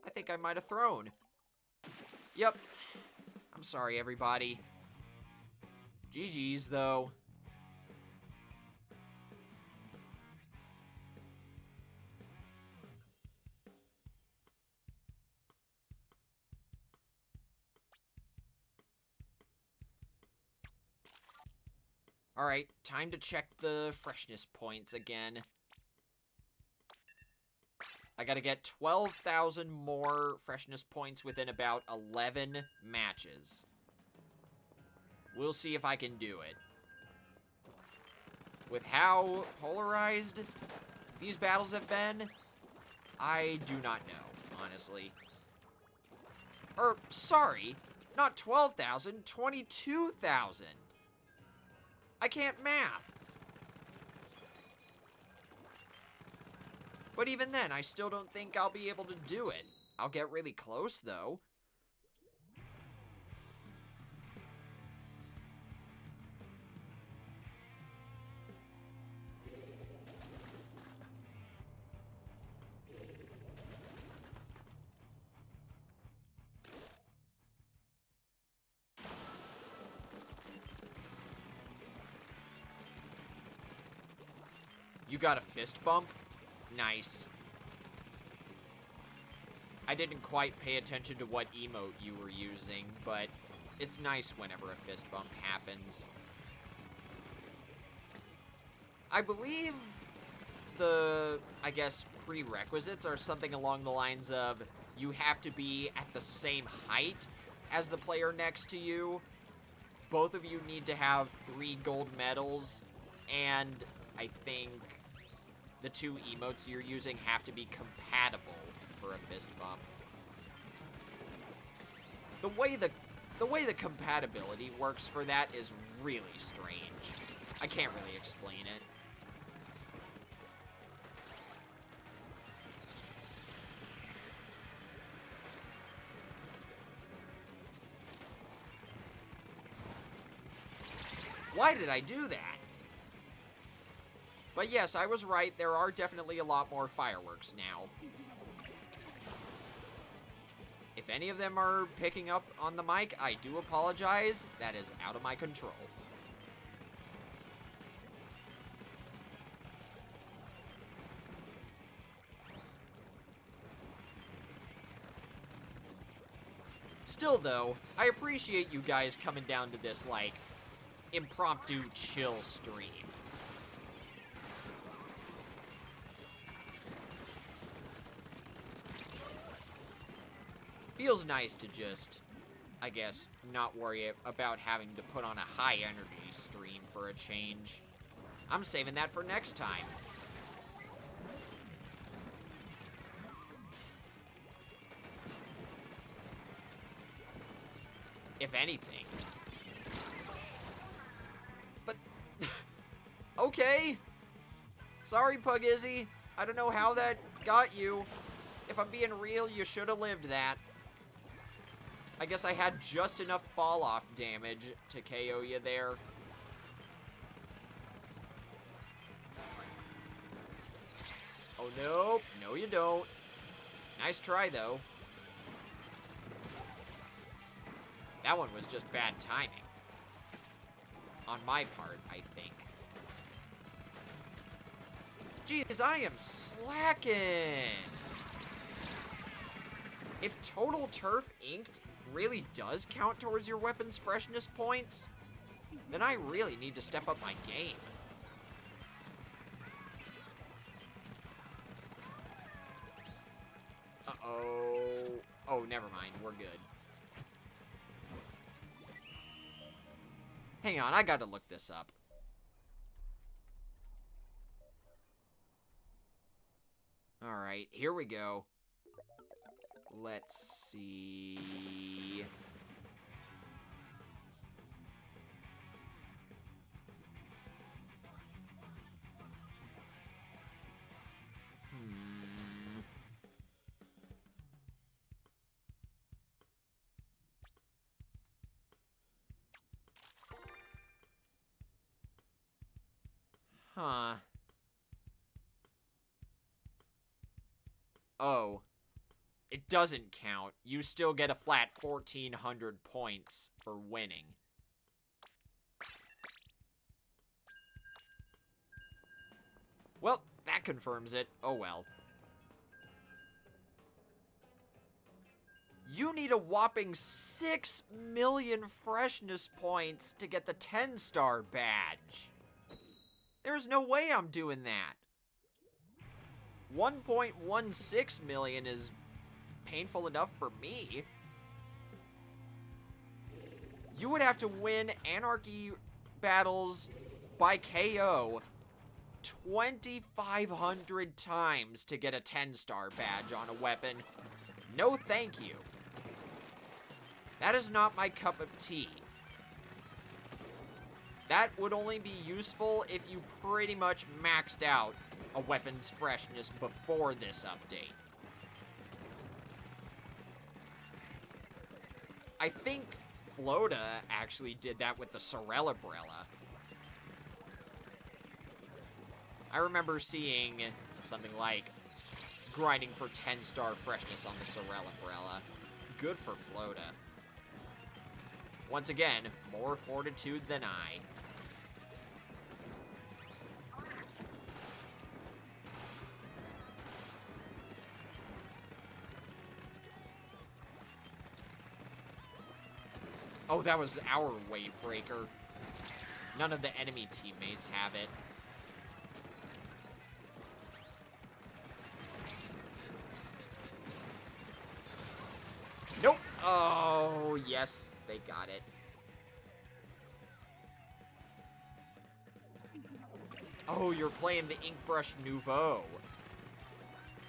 I think I might have thrown. Yep. I'm sorry, everybody. GG's, though. Alright, time to check the freshness points again. I gotta get 12,000 more freshness points within about 11 matches. We'll see if I can do it. With how polarized these battles have been, I do not know, honestly. Sorry, not 12,000, 22,000. I can't math. But even then, I still don't think I'll be able to do it. I'll get really close, though. You got a fist bump? Nice. I didn't quite pay attention to what emote you were using, but it's nice whenever a fist bump happens. I believe the, I guess, prerequisites are something along the lines of you have to be at the same height as the player next to you. Both of you need to have 3 gold medals, and I think the 2 emotes you're using have to be compatible for for a fist bump. The way the compatibility works for that is really strange. I can't really explain it. Why did I do that? But yes, I was right. There are definitely a lot more fireworks now. If any of them are picking up on the mic, I do apologize. That is out of my control. Still, though, I appreciate you guys coming down to this, like, impromptu chill stream. Feels nice to just, I guess, not worry about having to put on a high energy stream for a change. I'm saving that for next time. If anything. But, okay. Sorry, Pug Izzy. I don't know how that got you. If I'm being real, you should have lived that. I guess I had just enough fall-off damage to KO you there. Oh, no. No, you don't. Nice try, though. That one was just bad timing. On my part, I think. Jeez, I am slacking. If total turf inked really does count towards your weapon's freshness points, then I really need to step up my game. Uh-oh. Oh, never mind. We're good. Hang on, I gotta look this up. Alright, here we go. Let's see... Huh. Oh. It doesn't count. You still get a flat 1,400 points for winning. Well, that confirms it. Oh well. You need a whopping 6 million freshness points to get the 10-star badge. There's no way I'm doing that. 1.16 million is painful enough for me. You would have to win Anarchy battles by KO 2,500 times to get a 10-star badge on a weapon. No thank you. That is not my cup of tea. That would only be useful if you pretty much maxed out a weapon's freshness before this update. I think Flota actually did that with the Sorelabrella. I remember seeing something like grinding for 10-star freshness on the Sorelabrella. Good for Flota. Once again, more fortitude than I. Oh, that was our wave breaker. None of the enemy teammates have it. Nope. Oh, yes, they got it. Oh, you're playing the Ink Brush Nouveau.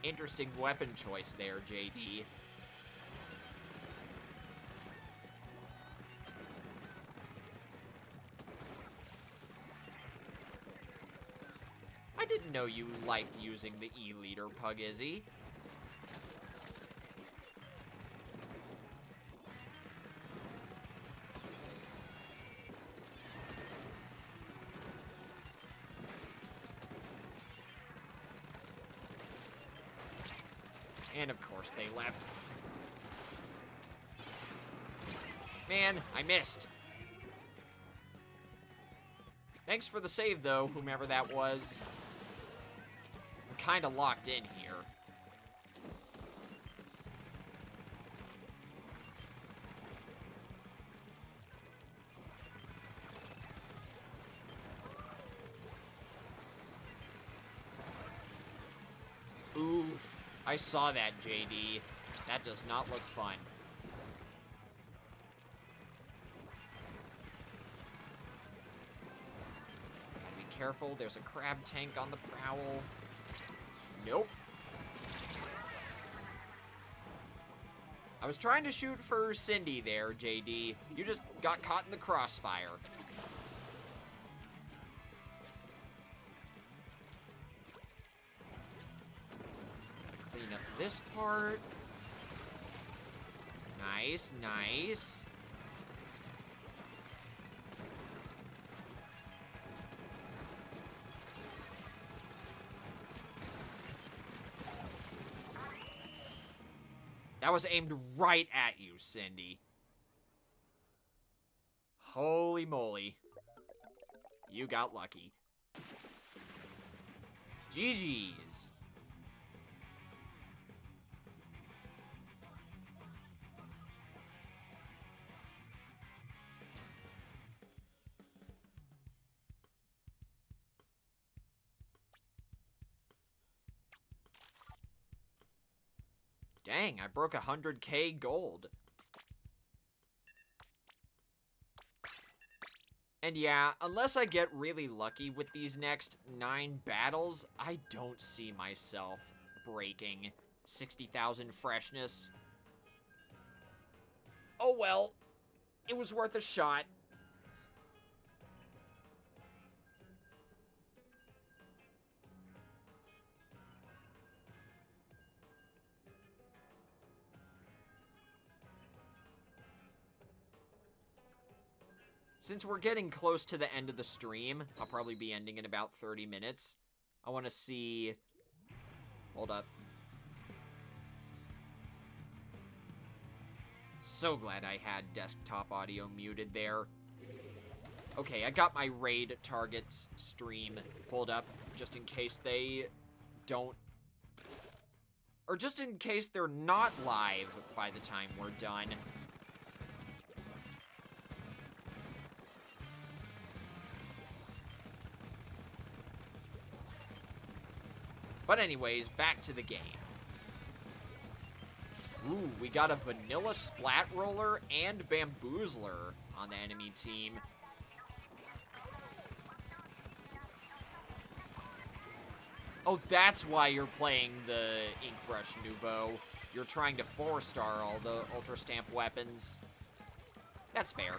Interesting weapon choice there, JD. I didn't know you liked using the E-liter, Pug Izzy. And of course they left. Man, I missed. Thanks for the save, though, whomever that was. I'm kind of locked in here. Oof. I saw that, JD. That does not look fun. Gotta be careful. There's a crab tank on the prowl. Nope. I was trying to shoot for Cindy there, JD. You just got caught in the crossfire. Clean up this part. Nice, nice. That was aimed right at you, Cindy. Holy moly. You got lucky. GG's. Dang, I broke 100K gold. And yeah, unless I get really lucky with these next 9 battles, I don't see myself breaking 60,000 freshness. Oh well, it was worth a shot. Since we're getting close to the end of the stream, I'll probably be ending in about 30 minutes. I want to see... Hold up. So glad I had desktop audio muted there. Okay, I got my raid targets stream pulled up, just in case they don't... Or just in case they're not live by the time we're done. But anyways, back to the game. Ooh, we got a vanilla splat roller and bamboozler on the enemy team. Oh, that's why you're playing the Ink Brush Nouveau. You're trying to 4-star all the Ultra Stamp weapons. That's fair.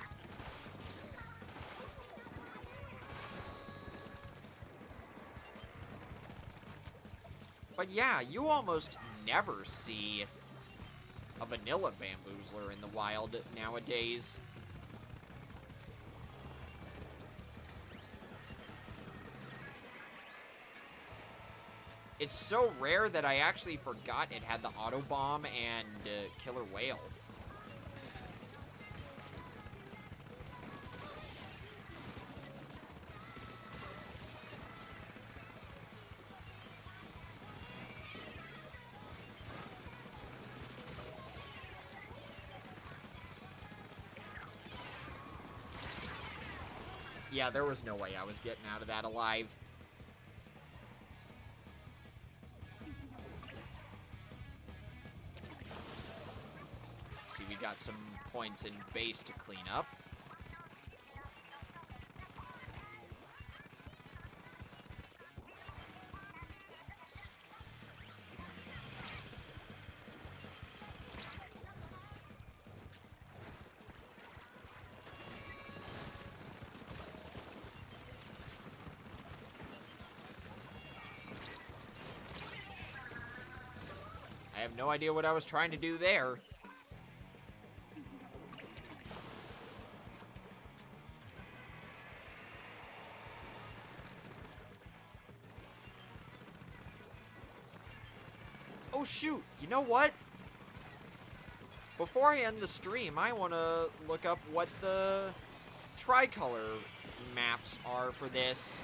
But yeah, you almost never see a vanilla bamboozler in the wild nowadays. It's so rare that I actually forgot it had the auto bomb and killer whale. Yeah, there was no way I was getting out of that alive. See, we got some points in base to clean up. I have no idea what I was trying to do there. Oh, shoot. You know what? Before I end the stream, I want to look up what the tricolor maps are for this.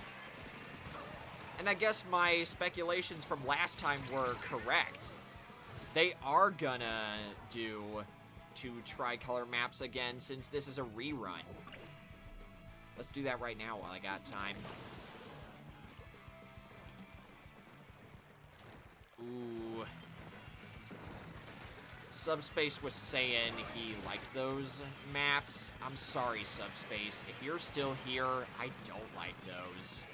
And I guess my speculations from last time were correct. They are gonna do 2 tricolor maps again since this is a rerun. Let's do that right now while I got time. Ooh. Subspace was saying he liked those maps. I'm sorry, Subspace. If you're still here, I don't like those.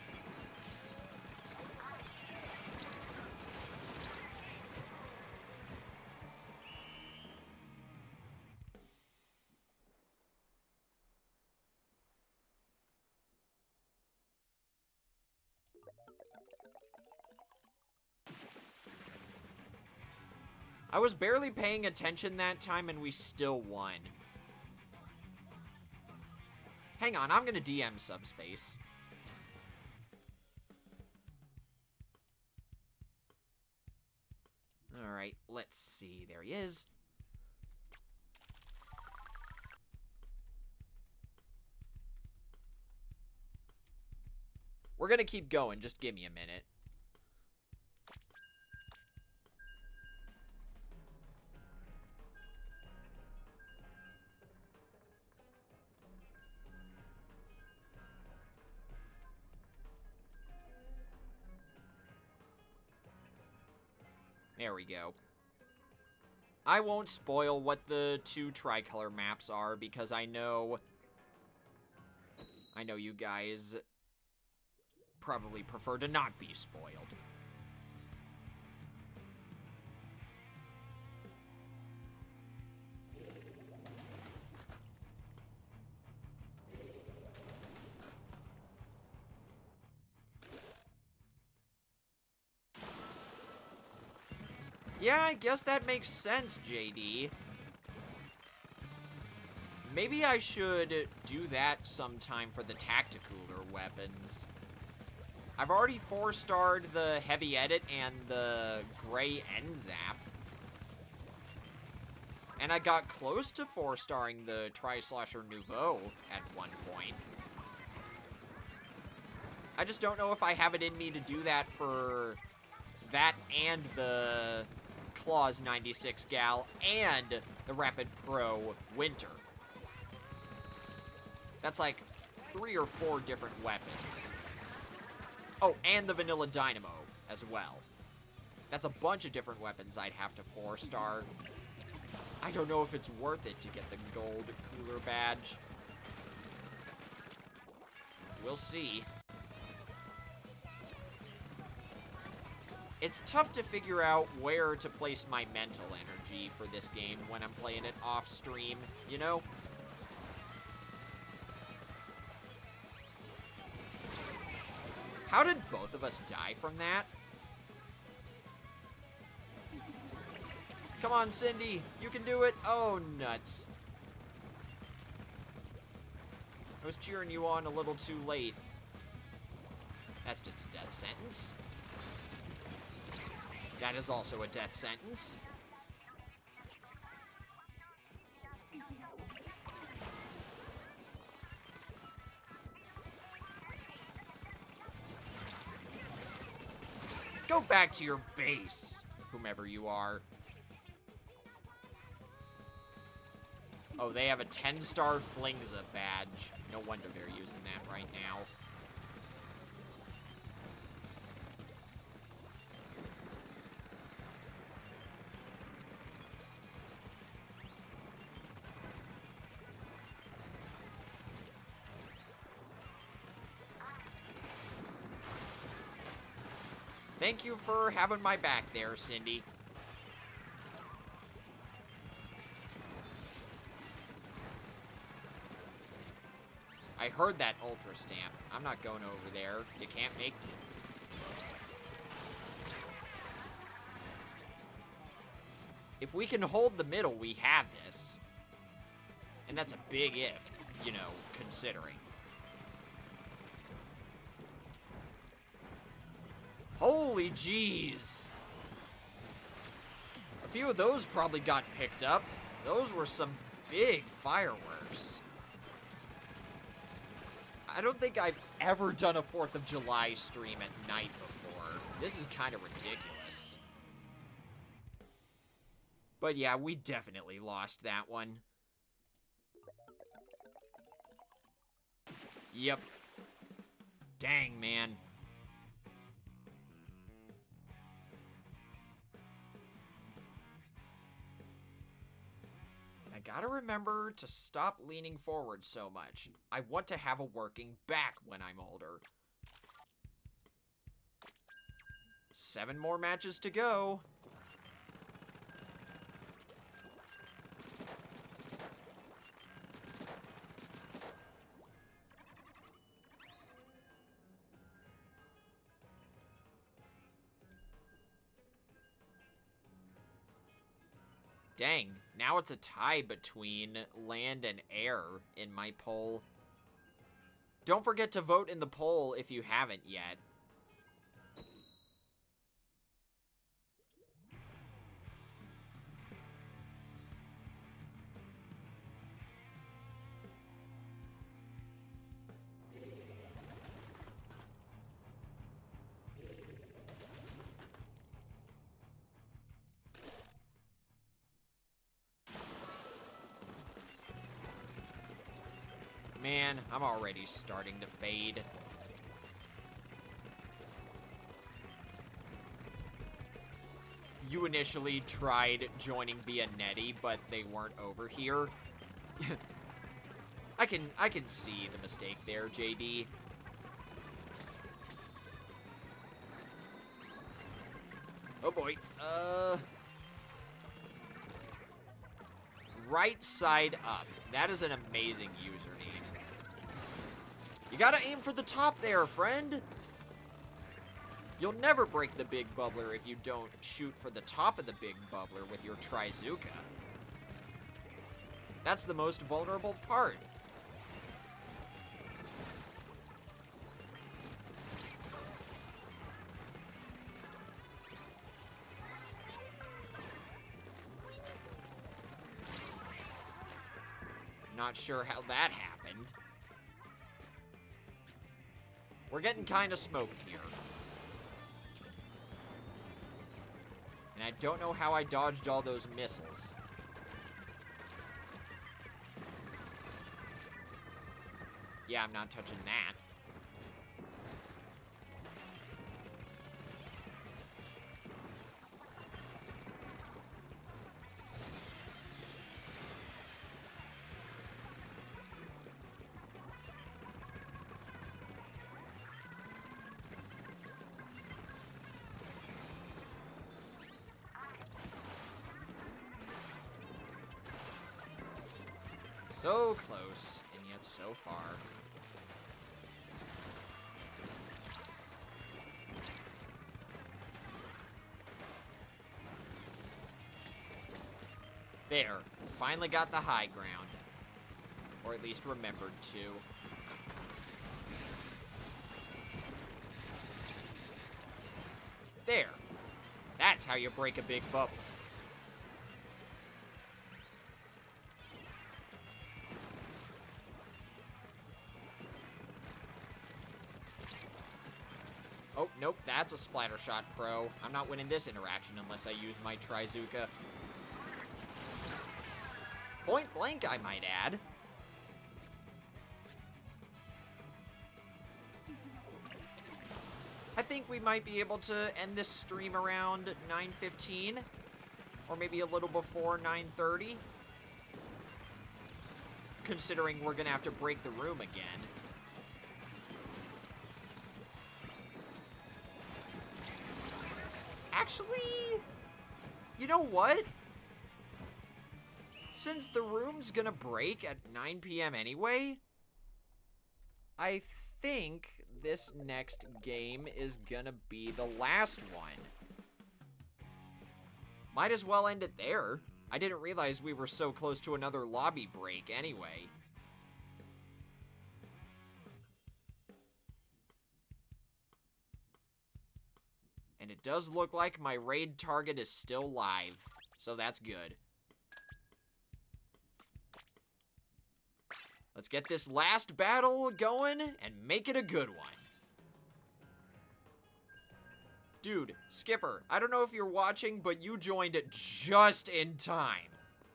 I was barely paying attention that time, and we still won. Hang on, I'm gonna DM Subspace. Alright, let's see. There he is. We're gonna keep going, just give me a minute. There we go. I won't spoil what the 2 tricolor maps are because I know you guys probably prefer to not be spoiled. Yeah, I guess that makes sense, JD. Maybe I should do that sometime for the tacticooler weapons. I've already 4-starred the heavy edit and the gray end zap. And I got close to 4-starring the Tri-Slosher Nouveau at one point. I just don't know if I have it in me to do that for that and the Claws 96 Gal and the Rapid Pro Winter. That's like 3 or 4 different weapons. Oh, and the Vanilla Dynamo as well. That's a bunch of different weapons I'd have to 4-star. I don't know if it's worth it to get the gold cooler badge. We'll see. It's tough to figure out where to place my mental energy for this game when I'm playing it off stream, you know? How did both of us die from that? Come on, Cindy. You can do it. Oh, nuts. I was cheering you on a little too late. That's just a death sentence. That is also a death sentence. Go back to your base, whomever you are. Oh, they have a 10-star Flingza badge. No wonder they're using that right now. Thank you for having my back there, Cindy. I heard that Ultra Stamp. I'm not going over there. You can't make me. If we can hold the middle, we have this. And that's a big if, you know, considering. Holy jeez. A few of those probably got picked up. Those were some big fireworks. I don't think I've ever done a 4th of July stream at night before. This is kind of ridiculous. But yeah, we definitely lost that one. Yep. Dang, man. I gotta remember to stop leaning forward so much. I want to have a working back when I'm older. 7 more matches to go. Dang, now it's a tie between land and air in my poll. Don't forget to vote in the poll if you haven't yet. Man, I'm already starting to fade. You initially tried joining via Netty, but they weren't over here. I can see the mistake there, JD. Oh boy. Right side up. That is an amazing username. You gotta aim for the top there, friend. You'll never break the big bubbler if you don't shoot for the top of the big bubbler with your Trizuka. That's the most vulnerable part. Not sure how that happened. We're getting kind of smoked here. And I don't know how I dodged all those missiles. Yeah, I'm not touching that. So close, and yet so far. There, finally got the high ground. Or at least remembered to. There. That's how you break a big bubble. Oh, nope, that's a Splatter Shot Pro. I'm not winning this interaction unless I use my Trizuka. Point blank, I might add. I think we might be able to end this stream around 9:15. Or maybe a little before 9:30. Considering we're gonna have to break the room again. Actually, you know what? Since the room's gonna break at 9 p.m. anyway, I think this next game is gonna be the last one. Might as well end it there. I didn't realize we were so close to another lobby break anyway. And it does look like my raid target is still live, so that's good. Let's get this last battle going and make it a good one. Dude, Skipper, I don't know if you're watching, but you joined it just in time.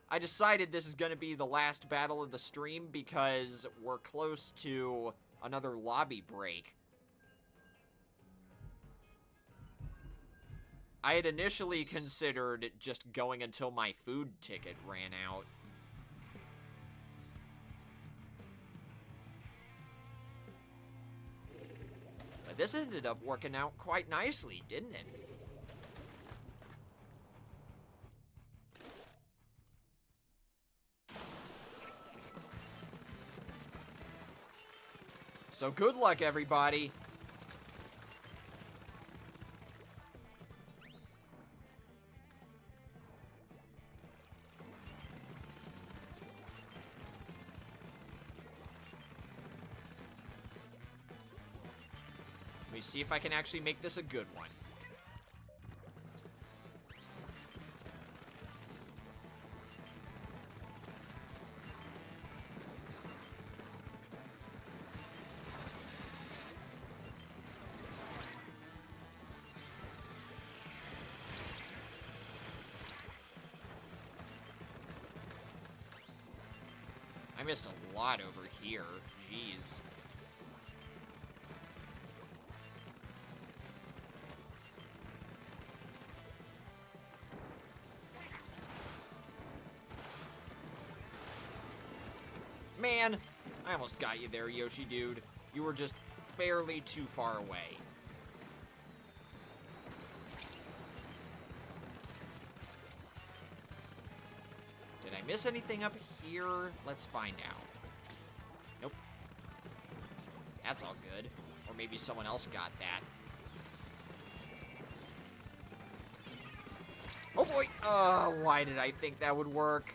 I decided this is going to be the last battle of the stream because we're close to another lobby break. I had initially considered just going until my food ticket ran out. But this ended up working out quite nicely, didn't it? So good luck, everybody. Let me see if I can actually make this a good one. I missed a lot over here. Jeez. Man, I almost got you there, Yoshi dude. You were just barely too far away. Did I miss anything up here? Let's find out. Nope. That's all good. Or maybe someone else got that. Oh boy! Why did I think that would work?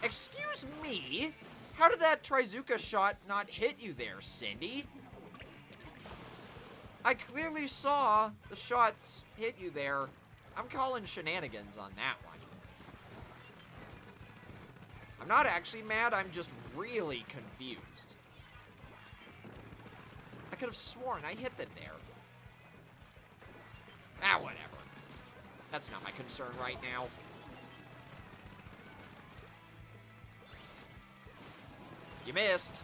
Excuse me? How did that Trizuka shot not hit you there, Cindy? I clearly saw the shots hit you there. I'm calling shenanigans on that one. I'm not actually mad, I'm just really confused. I could have sworn I hit them there. Ah, whatever. That's not my concern right now. You missed.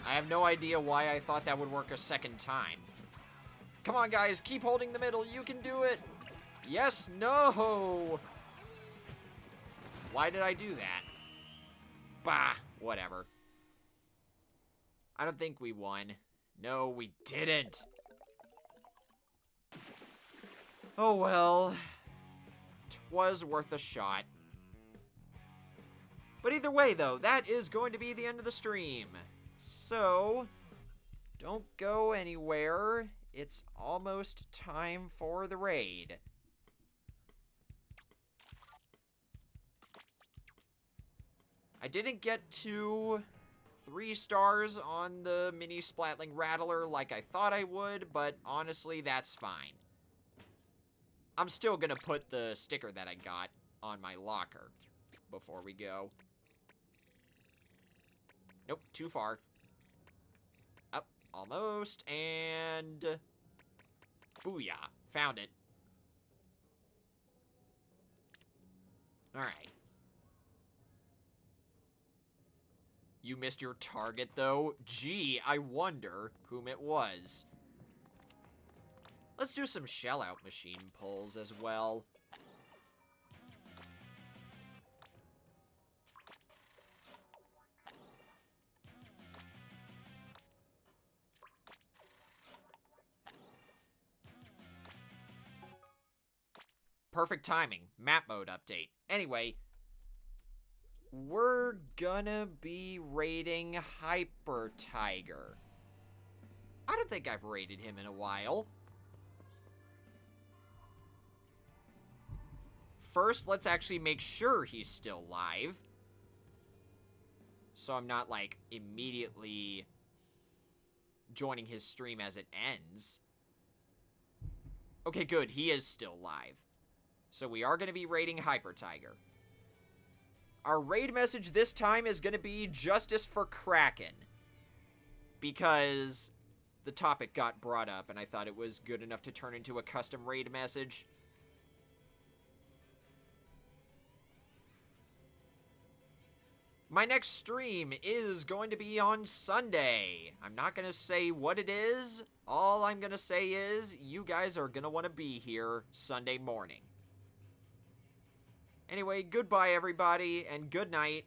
I have no idea why I thought that would work a second time. Come on, guys, keep holding the middle. You can do it. Yes, no. Why did I do that? Bah, whatever. I don't think we won. No, we didn't. Oh, well. 'Twas worth a shot. But either way, though, that is going to be the end of the stream. So, don't go anywhere. It's almost time for the raid. I didn't get to 3 stars on the Mini Splatling Rattler like I thought I would, but honestly, that's fine. I'm still gonna put the sticker that I got on my locker before we go. Nope, too far. Up, almost, and... Booyah, found it. Alright. You missed your target, though? Gee, I wonder whom it was. Let's do some shell-out machine pulls as well. Perfect timing. Map mode update. Anyway, we're gonna be raiding Hyper Tiger. I don't think I've raided him in a while. First, let's actually make sure he's still live. So I'm not, like, immediately joining his stream as it ends. Okay, good. He is still live. So we are going to be raiding Hyper Tiger. Our raid message this time is going to be Justice for Kraken. Because the topic got brought up and I thought it was good enough to turn into a custom raid message. My next stream is going to be on Sunday. I'm not going to say what it is. All I'm going to say is you guys are going to want to be here Sunday morning. Anyway, goodbye everybody, and good night.